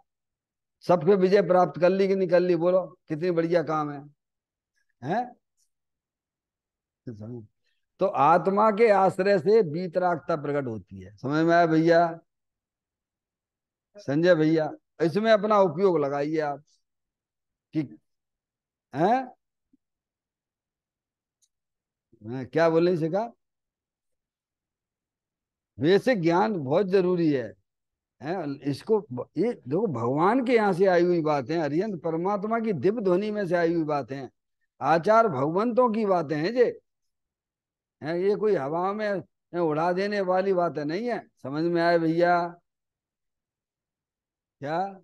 सब पे विजय प्राप्त कर ली कि नहीं कर ली? बोलो कितनी बढ़िया काम है। हैं? तो आत्मा के आश्रय से वीतरागता प्रकट होती है। समझ में आया भैया? संजय भैया, इसमें अपना उपयोग लगाइए आप कि हैं। क्या बोलने से कहा? वैसे ज्ञान बहुत जरूरी है? इसको, ये देखो भगवान के यहाँ से आई हुई बातें, अरिहंत परमात्मा की दिव्य ध्वनि में से आई हुई बातें हैं, आचार भगवंतों की बातें हैं ये। हैं, ये कोई हवा में उड़ा देने वाली बातें नहीं है। समझ में आए भैया? क्या?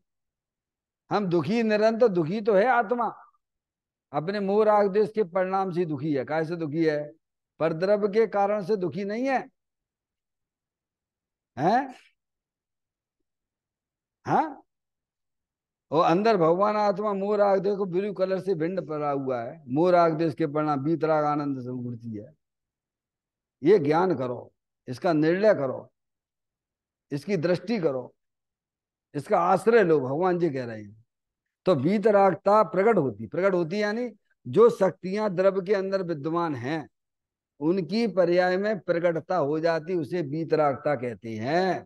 हम दुखी, निरंतर दुखी तो है आत्मा, अपने मोह राग देश के परिणाम से दुखी है। कैसे दुखी है? परद्रव्य के कारण से दुखी नहीं है। हैं? हाँ? और अंदर भगवान आत्मा मोह राग देश को ब्लू कलर से भिन्न पड़ा हुआ है। मोह राग देश के परिणाम बीतराग आनंद समूर्ति है। ये ज्ञान करो, इसका निर्णय करो, इसकी दृष्टि करो, इसका आश्रय लो। भगवान जी कह रहे हैं। तो बीतरागता प्रकट होती यानी जो शक्तियां द्रव्य के अंदर विद्यमान हैं, उनकी पर्याय में प्रकटता हो जाती, उसे बीतरागता कहते हैं।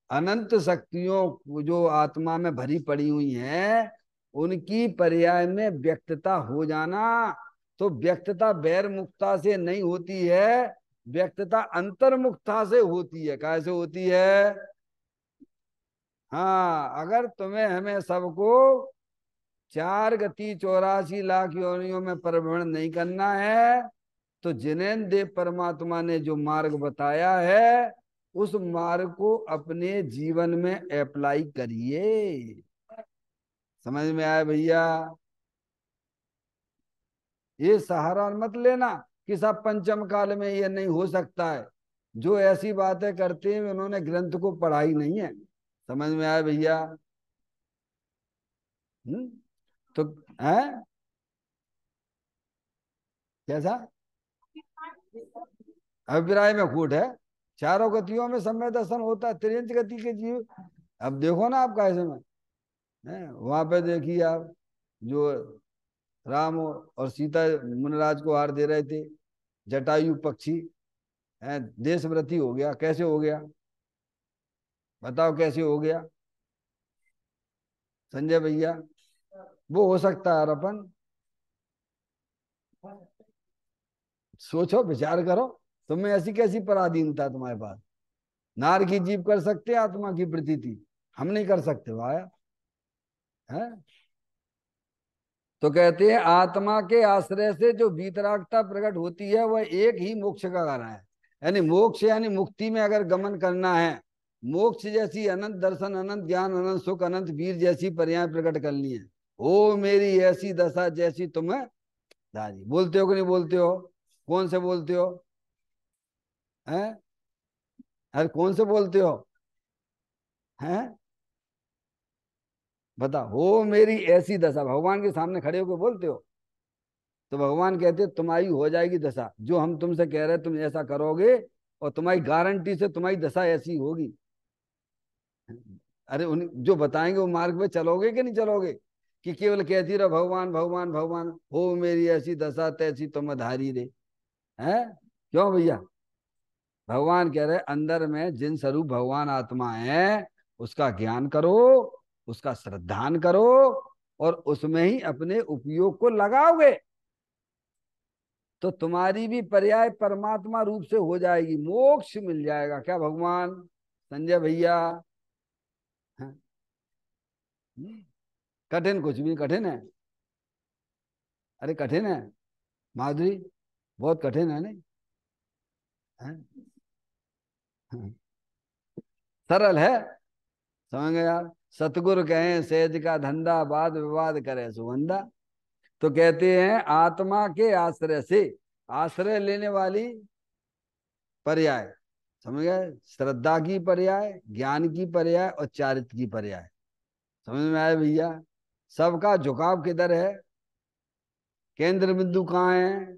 अनंत शक्तियों जो आत्मा में भरी पड़ी हुई हैं, उनकी पर्याय में व्यक्तता हो जाना। तो व्यक्तता बैर मुक्ता से नहीं होती है, व्यक्तता अंतर्मुक्ता से होती है। कैसे होती है? हाँ, अगर तुम्हें हमें सबको 4 गति 84 लाख योनियों में परिभ्रमण नहीं करना है, तो जिनेन्द्र देव परमात्मा ने जो मार्ग बताया है उस मार्ग को अपने जीवन में अप्लाई करिए। समझ में आया भैया? ये सहारा मत लेना कि सब पंचम काल में ये नहीं हो सकता है। जो ऐसी बातें करते हैं उन्होंने ग्रंथ को पढ़ा ही नहीं है। समझ में आया भैया? तो है कैसा अभिप्राय में फूट है। चारों गतियों में समय दर्शन होता है, त्रियंच गति के जीव। अब देखो ना आप कैसे में है, वहां पे देखिए आप, जो राम और सीता मुनराज को हार दे रहे थे, जटायु पक्षी है, देशव्रती हो गया। कैसे हो गया बताओ, कैसे हो गया संजय भैया? वो हो सकता है। और अपन सोचो, विचार करो, तुम्हें ऐसी कैसी पराधीनता तुम्हारे पास? नार की जीव कर सकते आत्मा की प्रतीति, हम नहीं कर सकते भाया है। तो कहते हैं आत्मा के आश्रय से जो वीतरागता प्रकट होती है वह एक ही मोक्ष का कारण है। यानी मोक्ष यानी मुक्ति में अगर गमन करना है, मोक्ष जैसी अनंत दर्शन, अनंत ज्ञान, अनंत सुख, अनंत वीर जैसी पर्याय प्रकट करनी है। ओ मेरी ऐसी दशा जैसी तुम्हें धारी। बोलते हो कि नहीं बोलते हो? कौन से बोलते हो? हैं? अरे कौन से बोलते हो? हैं? बता। हो मेरी ऐसी दशा भगवान के सामने खड़े होकर बोलते हो? तो भगवान कहते हैं तुम्हारी हो जाएगी दशा, जो हम तुमसे कह रहे हैं तुम ऐसा करोगे, और तुम्हारी गारंटी से तुम्हारी दशा ऐसी होगी। अरे उन जो बताएंगे वो मार्ग पे चलोगे कि नहीं चलोगे, कि केवल कहती रहो भगवान भगवान भगवान, हो मेरी ऐसी दशा तैसी तुम धारी रे। हैं? क्यों भैया? भगवान कह रहे अंदर में जिन स्वरूप भगवान आत्मा है उसका ज्ञान करो, उसका श्रद्धान करो, और उसमें ही अपने उपयोग को लगाओगे तो तुम्हारी भी पर्याय परमात्मा रूप से हो जाएगी, मोक्ष मिल जाएगा। क्या भगवान संजय भैया? हाँ? कठिन कुछ भी कठिन है? अरे कठिन है माधुरी, बहुत कठिन है नहीं? हाँ? हाँ। सरल है, समझ गए यार? सतगुरु कहें सेज का धंधा, वाद विवाद करे सुगंधा। तो कहते हैं आत्मा के आश्रय से, आश्रय लेने वाली पर्याय, समझ गए? श्रद्धा की पर्याय, ज्ञान की पर्याय और चारित्र की पर्याय। समझ में आया भैया? सबका झुकाव किधर है? केंद्र बिंदु कहाँ है?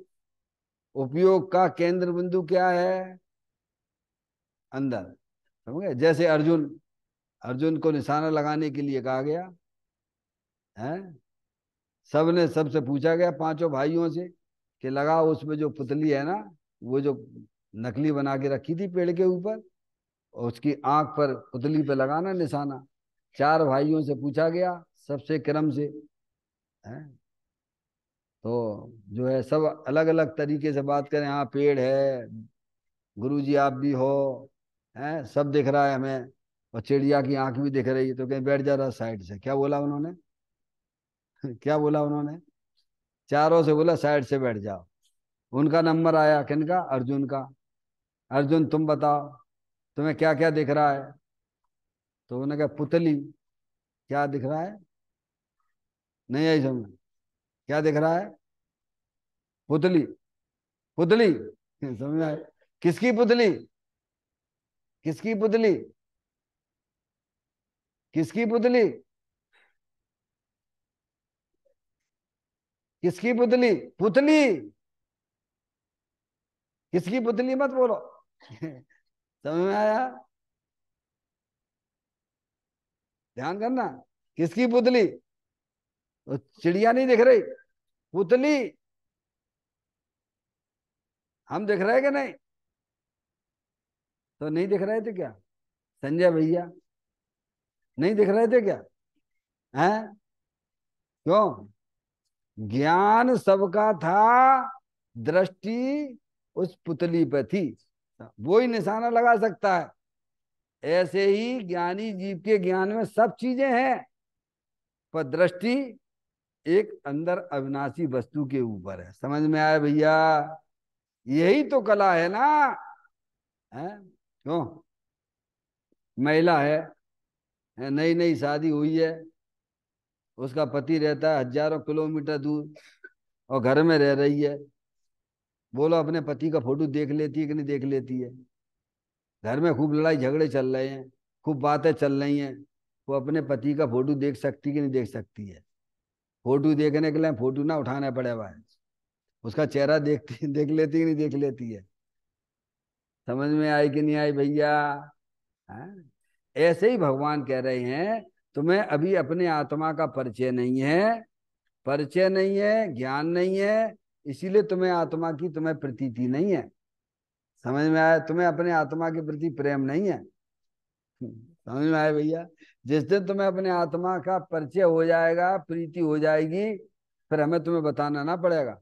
उपयोग का केंद्र बिंदु क्या है? अंदर। समझ गए? जैसे अर्जुन, अर्जुन को निशाना लगाने के लिए कहा गया है, सबने सबसे पूछा गया पांचों भाइयों से कि लगाओ उसमें जो पुतली है ना, वो जो नकली बना के रखी थी पेड़ के ऊपर, और उसकी आंख पर, पुतली पे लगाना निशाना। 4 भाइयों से पूछा गया, सबसे क्रम से है। तो जो है सब अलग अलग तरीके से बात करें। हाँ पेड़ है, गुरुजी आप भी हो, हैं सब दिख रहा है हमें, और चिड़िया की आंख भी दिख रही है। तो कहीं बैठ जा रहा साइड से, क्या बोला उन्होंने? क्या बोला उन्होंने? चारों से बोला साइड से बैठ जाओ। उनका नंबर आया, किनका? अर्जुन का। अर्जुन तुम बताओ तुम्हें क्या क्या दिख रहा है? तो उन्होंने कहा पुतली। क्या दिख रहा है? नहीं आई समझ? क्या दिख रहा है? पुतली। पुतली समझ आए? किसकी पुतली? किसकी पुतली? किसकी पुतली? किसकी पुतली? पुतली। किसकी पुतली मत बोलो समझ में आया? ध्यान करना। किसकी पुतली? तो चिड़िया नहीं दिख रही, पुतली। हम दिख रहे कि नहीं? तो नहीं दिख रहे थे क्या संजय भैया? नहीं दिख रहे थे क्या? हैं? क्यों? ज्ञान सबका था, दृष्टि उस पुतली पे थी, वो ही निशाना लगा सकता है। ऐसे ही ज्ञानी जीव के ज्ञान में सब चीजें हैं, पर दृष्टि एक अंदर अविनाशी वस्तु के ऊपर है। समझ में आया भैया? यही तो कला है ना। है क्यों? महिला है, नई नई शादी हुई है, उसका पति रहता है हजारों किलोमीटर दूर और घर में रह रही है। बोलो अपने पति का फोटो देख लेती है कि नहीं देख लेती है? घर में खूब लड़ाई झगड़े चल रहे हैं, खूब बातें चल रही हैं, वो अपने पति का फोटो देख सकती कि नहीं देख सकती है? फोटो देखने के लिए फोटो ना उठाना पड़े भाई, उसका चेहरा देखती देख लेती कि नहीं देख लेती है? समझ में आई कि नहीं आई भैया? हाँ? ऐसे ही भगवान कह रहे हैं तुम्हें अभी अपने आत्मा का परिचय नहीं है, परिचय नहीं है, ज्ञान नहीं है, इसीलिए तुम्हें आत्मा की तुम्हें प्रतीति नहीं है। समझ में आया? तुम्हें अपने आत्मा के प्रति प्रेम नहीं है। समझ में आया भैया? जिस दिन तुम्हें अपने आत्मा का परिचय हो जाएगा, प्रीति हो जाएगी, फिर हमें तुम्हें बताना ना पड़ेगा।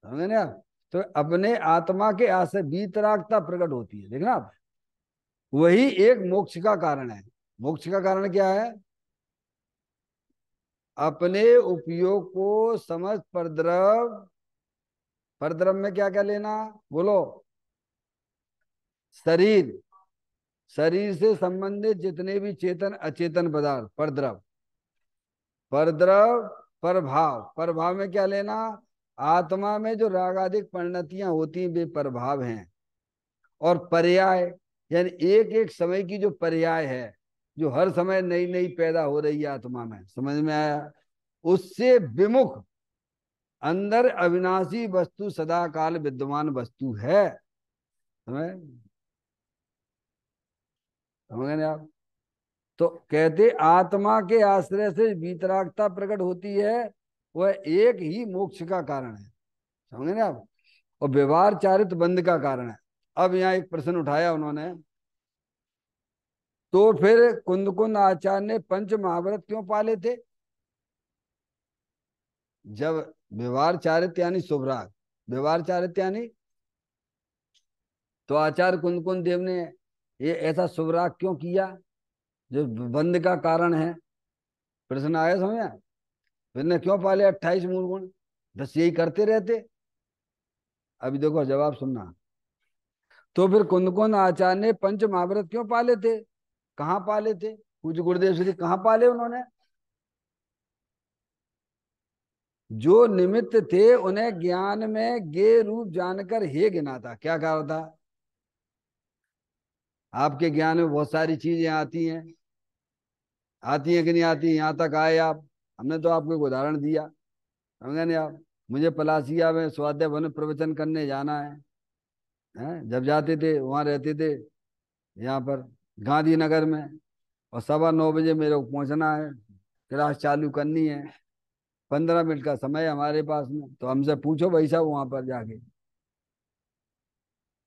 समझे ना आप? तो अपने आत्मा के आसे वीतरागता प्रकट होती है, देखना आप, वही एक मोक्ष का कारण है। मोक्ष का कारण क्या है? अपने उपयोग को समझ परद्रव, परद्रव में क्या क्या लेना, बोलो? शरीर, शरीर से संबंधित जितने भी चेतन अचेतन पदार्थ परद्रव, परद्रव प्रभाव, प्रभाव में क्या लेना? आत्मा में जो रागादिक परिणतियां होती हैं वे प्रभाव हैं। और पर्याय, यानी एक एक समय की जो पर्याय है, जो हर समय नई नई पैदा हो रही है आत्मा में। समझ में आया? उससे विमुख अंदर अविनाशी वस्तु सदा काल विद्यमान वस्तु है। समझ समझ गए आप? तो कहते आत्मा के आश्रय से वीतरागता प्रकट होती है, वह एक ही मोक्ष का कारण है। समझे ना आप? और व्यवहार चारित बंध का कारण है। अब यहाँ एक प्रश्न उठाया उन्होंने, तो फिर कुंद कुंद आचार्य ने पंच महाव्रत क्यों पाले थे? जब व्यवहार चारित यानी शुभराग, व्यवहार चारित यानी, तो आचार्य कुंद कुंद देव ने ये ऐसा शुभराग क्यों किया जो बंध का कारण है? प्रश्न आया समझ? फिर ने क्यों पाले 28 मूल गुण? बस यही करते रहते। अभी देखो जवाब सुनना। तो फिर कुंद कुंद आचार्य ने पंच महाव्रत क्यों पाले थे? कहाँ पाले थे? पूज्य गुरुदेव श्री कहाँ पाले उन्होंने? जो निमित्त थे उन्हें ज्ञान में गे रूप जानकर हे गिना था। क्या कहा था? आपके ज्ञान में बहुत सारी चीजें आती हैं, आती हैं कि नहीं आती? यहाँ तक आए आप, हमने तो आपको एक उदाहरण दिया। समझे नहीं आप? मुझे पलासिया में स्वाध्याय वन प्रवचन करने जाना है, जब जाते थे वहां रहते थे यहाँ पर गांधीनगर में, और 9:15 मेरे को पहुंचना है, क्लास चालू करनी है, 15 मिनट का समय है हमारे पास में। तो हमसे पूछो भाई साहब वहां पर जाके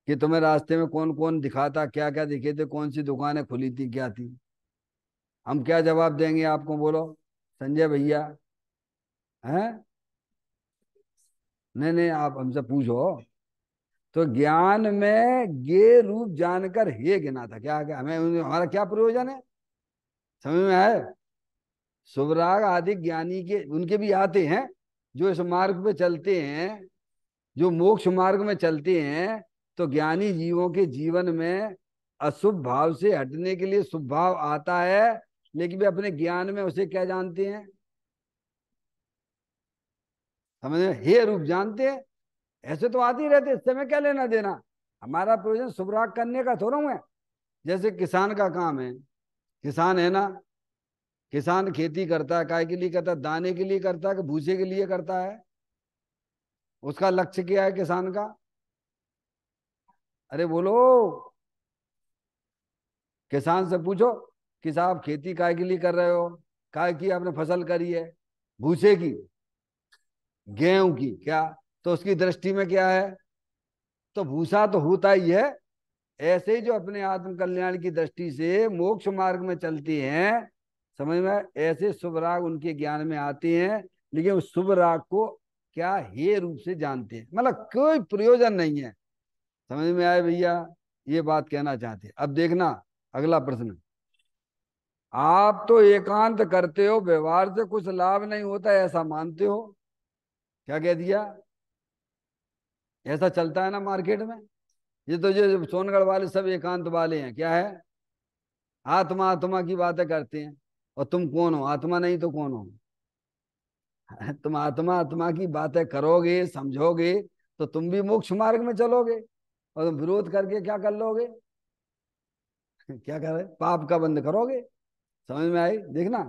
कि तुम्हें रास्ते में कौन कौन दिखाता, क्या क्या दिखे थे, कौन सी दुकानें खुली थी, क्या थी? हम क्या जवाब देंगे आपको, बोलो संजय भैया? हैं? नहीं नहीं, आप हमसे पूछो। तो ज्ञान में गे रूप जानकर हे गिना था। क्या क्या हमें हमारा क्या प्रयोजन है? समझ में आए? शुभराग आदि ज्ञानी के उनके भी आते हैं, जो इस मार्ग पे चलते हैं, जो मोक्ष मार्ग में चलते हैं। तो ज्ञानी जीवों के जीवन में अशुभ भाव से हटने के लिए शुभ भाव आता है, लेकिन वे अपने ज्ञान में उसे क्या जानते हैं? समझ में? हे रूप जानते हैं। ऐसे तो आते ही रहते, इससे में क्या लेना देना? हमारा प्रयोजन शुभराग करने का थोड़ा है। जैसे किसान का काम है, किसान है ना, किसान खेती करता है, काय के लिए करता है? दाने के लिए करता है कि भूसे के लिए करता है? उसका लक्ष्य क्या है किसान का? अरे बोलो, किसान से पूछो कि साहब खेती काय के लिए कर रहे हो? काय की आपने फसल करी है? भूसे की, गेहूं की, क्या? तो उसकी दृष्टि में क्या है? तो भूसा तो होता ही है। ऐसे ही जो अपने आत्म कल्याण की दृष्टि से मोक्ष मार्ग में चलती हैं, समझ में? ऐसे शुभ राग उनके ज्ञान में आते हैं, लेकिन उस शुभ राग को क्या हे रूप से जानते हैं, मतलब कोई प्रयोजन नहीं है। समझ में आए भैया? ये बात कहना चाहते हैं। अब देखना अगला प्रश्न। आप तो एकांत करते हो, व्यवहार से कुछ लाभ नहीं होता ऐसा मानते हो। क्या कह दिया? ऐसा चलता है ना मार्केट में। ये तो जो सोनगढ़ वाले सब एकांत वाले हैं, क्या है, आत्मा आत्मा की बातें करते हैं। और तुम कौन हो? आत्मा नहीं तो कौन हो? तुम आत्मा आत्मा की बातें करोगे, समझोगे, तो तुम भी मोक्ष मार्ग में चलोगे। और तुम विरोध करके क्या कर लोगे? क्या करे, पाप का बंद करोगे। समझ में आई? देखना,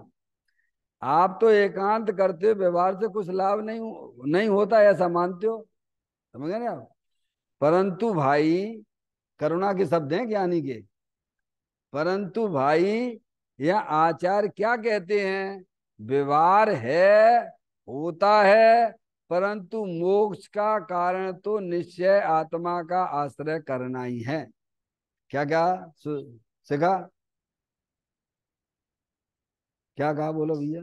आप तो एकांत करते हो, व्यवहार से कुछ लाभ नहीं होता ऐसा मानते हो। समझ गए ना आप? परंतु भाई, करुणा के शब्द हैं ज्ञानी के, परंतु भाई यह आचार क्या कहते हैं? व्यवहार है, होता है, परंतु मोक्ष का कारण तो निश्चय आत्मा का आश्रय करना ही है। क्या क्या सीखा? क्या कहा, बोलो भैया।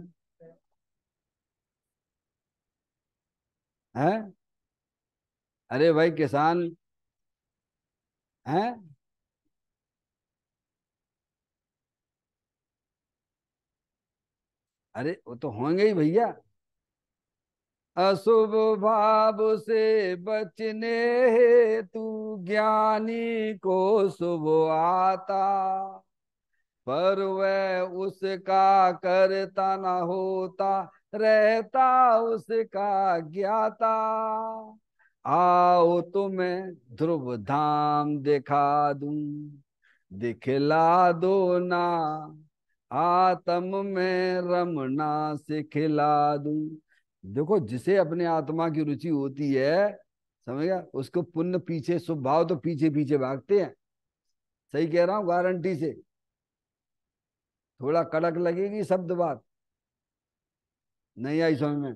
है? अरे भाई किसान हैं। अरे वो तो होंगे ही भैया। अशुभ भाव से बचने हेतु ज्ञानी को शुभ आता, पर वह उसका करता न होता, रहता उसका ज्ञाता। आओ तुम्हें ध्रुव धाम दिखा दूं, दिखला दो ना, आत्म में रमना सिखला दूं। देखो, जिसे अपने आत्मा की रुचि होती है, समझ गया, उसको पुण्य पीछे, शुभ भाव तो पीछे पीछे भागते हैं। सही कह रहा हूं गारंटी से। थोड़ा कड़क लगेगी शब्द बात, नहीं आई समझ में?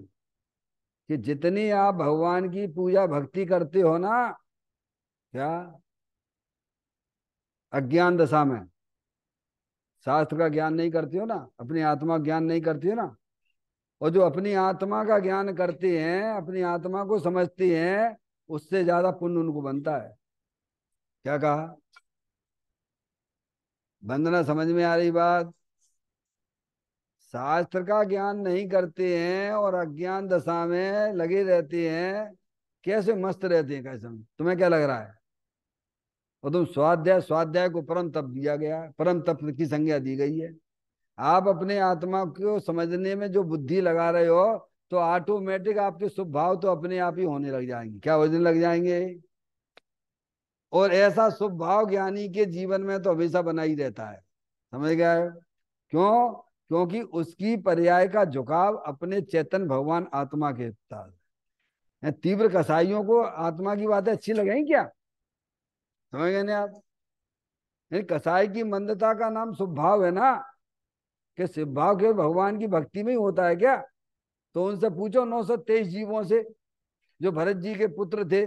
कि जितनी आप भगवान की पूजा भक्ति करते हो ना, क्या, अज्ञान दशा में शास्त्र का ज्ञान नहीं करते हो ना, अपनी आत्मा ज्ञान नहीं करती हो ना, और जो अपनी आत्मा का ज्ञान करते हैं, अपनी आत्मा को समझते हैं, उससे ज्यादा पुण्य उनको बनता है। क्या कहा? वंदना, समझ में आ रही बात? शास्त्र का ज्ञान नहीं करते हैं और अज्ञान दशा में लगे रहते हैं, कैसे मस्त रहते हैं, कैसे, तुम्हें क्या लग रहा है? और तुम स्वाध्याय, स्वाध्याय को परम तप दिया गया है, परम तप की संज्ञा दी गई है। आप अपने आत्मा को समझने में जो बुद्धि लगा रहे हो, तो ऑटोमेटिक आपके शुभ भाव तो अपने आप ही होने लग जाएंगे। क्या होने लग जाएंगे? और ऐसा शुभ भाव ज्ञानी के जीवन में तो हमेशा बना ही रहता है। समझ गए? क्यों? क्योंकि उसकी पर्याय का झुकाव अपने चेतन भगवान आत्मा के साथ है। तीव्र कसाईयों को आत्मा की बातें अच्छी लगेंगी क्या? समझ गए ना आप? नहीं, कसाई की मंदता का नाम शुभ भाव है ना। कि शुभ भाव केवल भगवान की भक्ति में ही होता है क्या? तो उनसे पूछो 923 जीवों से, जो भरत जी के पुत्र थे,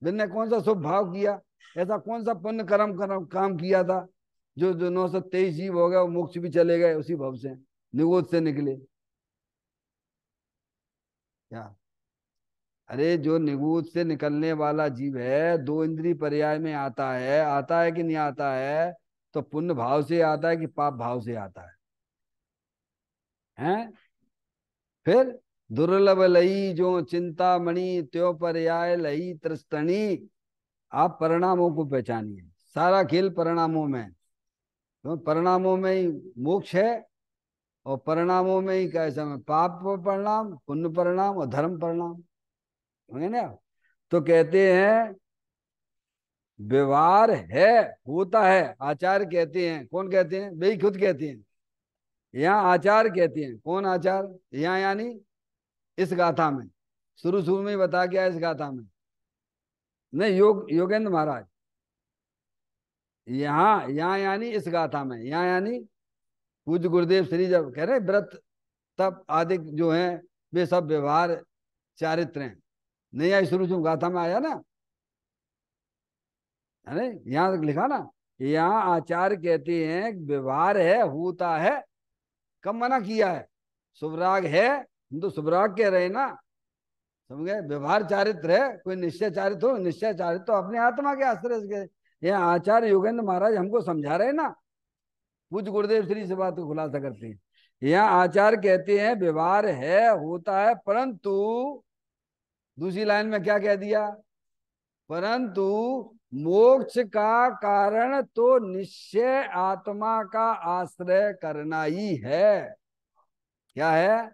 जिनने कौन सा शुभ भाव किया, ऐसा कौन सा पुण्य कर्म काम किया था, जो जो 923 जीव हो गए, वो मोक्ष भी चले गए उसी भव से, निगोद से निकले। क्या? अरे जो निगूत से निकलने वाला जीव है, दो इंद्रिय पर्याय में आता है कि नहीं आता है? तो पुण्य भाव से आता है कि पाप भाव से आता है? फिर दुर्लभ लई जो चिंता मणि, त्यो पर्याय लई त्रस्तनी। आप परिणामों को पहचानिए। सारा खेल परिणामों में है। तो परिणामों में ही मोक्ष है, और परिणामों में ही कैसा में पाप परिणाम, पुण्य परिणाम और धर्म परिणाम, है ना? तो कहते हैं व्यवहार है, होता है, आचार कहते हैं। कौन कहते हैं? वे ही खुद कहते हैं। यहाँ आचार कहते हैं। कौन आचार? यहाँ यानी इस गाथा में, शुरू शुरू में ही बता गया इस गाथा में। नहीं, योगेंद्र महाराज, यहाँ यहाँ यानी इस गाथा में, यहाँ यानी पूज्य गुरुदेव श्री जब कह रहे व्रत तप आदि जो है, वे सब व्यवहार चारित्र हैं। नहीं आई शुरू शुरू गाथा में आया ना? अरे यहाँ लिखा ना, यहाँ आचार्य कहते हैं व्यवहार है, होता है। कब मना किया है? शुभराग है, हम तो शुभराग कह रहे हैं ना। समझ गए? व्यवहार चारित्र है, कोई निश्चय चारित्र हो, निश्चय चारित्र तो अपने आत्मा के आश्रय से। यहाँ आचार्य योगेंद्र महाराज हमको समझा रहे हैं ना। पूज्य गुरुदेव श्री से बात को खुलासा करते हैं। यहाँ आचार्य कहते हैं व्यवहार है, होता है, परंतु दूसरी लाइन में क्या कह दिया, परंतु मोक्ष का कारण तो निश्चय आत्मा का आश्रय करना ही है। क्या है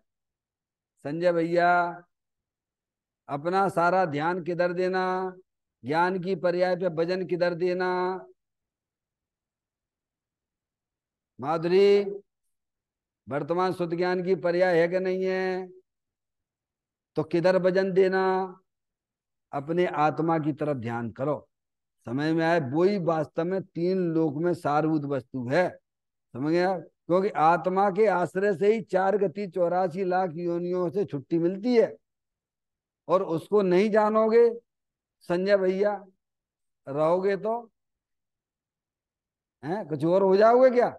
संजय भैया? अपना सारा ध्यान किधर देना, ज्ञान की पर्याय पे भजन किधर देना? माधुरी, वर्तमान शुद्ध ज्ञान की पर्याय है कि नहीं है? तो किधर भजन देना? अपने आत्मा की तरफ ध्यान करो। समझ में आए? वही वास्तव में तीन लोक में सारभूत वस्तु है। समझ गया? क्योंकि आत्मा के आश्रय से ही 4 गति 84 लाख योनियों से छुट्टी मिलती है। और उसको नहीं जानोगे संजय भैया, रहोगे तो हैं कुछ और हो जाओगे क्या?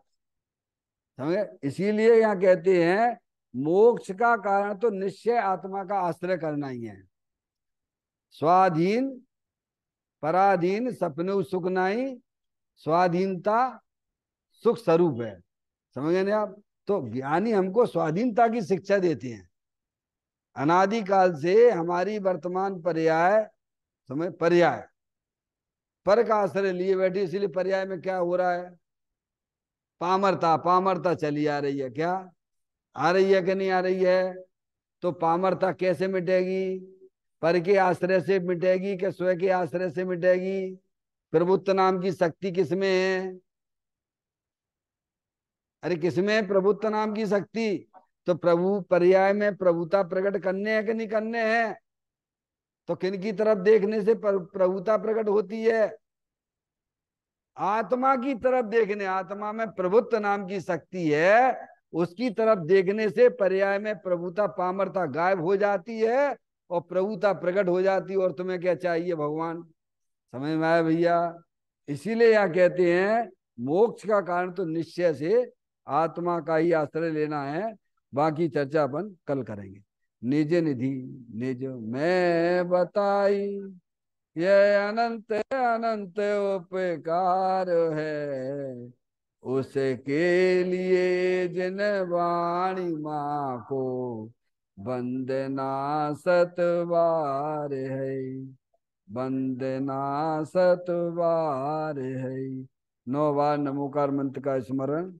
समझे? इसीलिए यहाँ कहते हैं मोक्ष का कारण तो निश्चय आत्मा का आश्रय करना ही है। स्वाधीन पराधीन सपने सुख नहीं, स्वाधीनता सुख स्वरूप है। समझ गए ना आप? तो ज्ञानी हमको स्वाधीनता की शिक्षा देते हैं। अनादिकाल से हमारी वर्तमान पर्याय, समझ, पर्याय पर का आश्रय लिए बैठी, इसलिए पर्याय में क्या हो रहा है? पामरता, पामरता चली आ रही है। क्या आ रही है कि नहीं आ रही है? तो पामरता कैसे मिटेगी? पर के आश्रय से मिटेगी कि स्वयं के आश्रय से मिटेगी? प्रभुत्व नाम की शक्ति किसमें है? अरे किसमें है प्रभुत्व नाम की शक्ति? तो प्रभु पर्याय में प्रभुता प्रकट करने हैं कि नहीं करने हैं? तो किन की तरफ देखने से प्रभुता प्रकट होती है? आत्मा की तरफ देखने, आत्मा में प्रभुत्व नाम की शक्ति है, उसकी तरफ देखने से पर्याय में प्रभुता पामरता गायब हो जाती है और प्रभुता प्रकट हो जाती है। और तुम्हें क्या चाहिए भगवान? समझ में आया भैया? इसीलिए यह कहते हैं मोक्ष का कारण तो निश्चय से आत्मा का ही आश्रय लेना है। बाकी चर्चा अपन कल करेंगे। निज निधि निज मैं बताई, यह अनंत अनंत उपकार है, उसके लिए जिन वाणी माँ को वंदना सतबार है, वंदना सतबार है। 9 बार नमोकार मंत्र का स्मरण।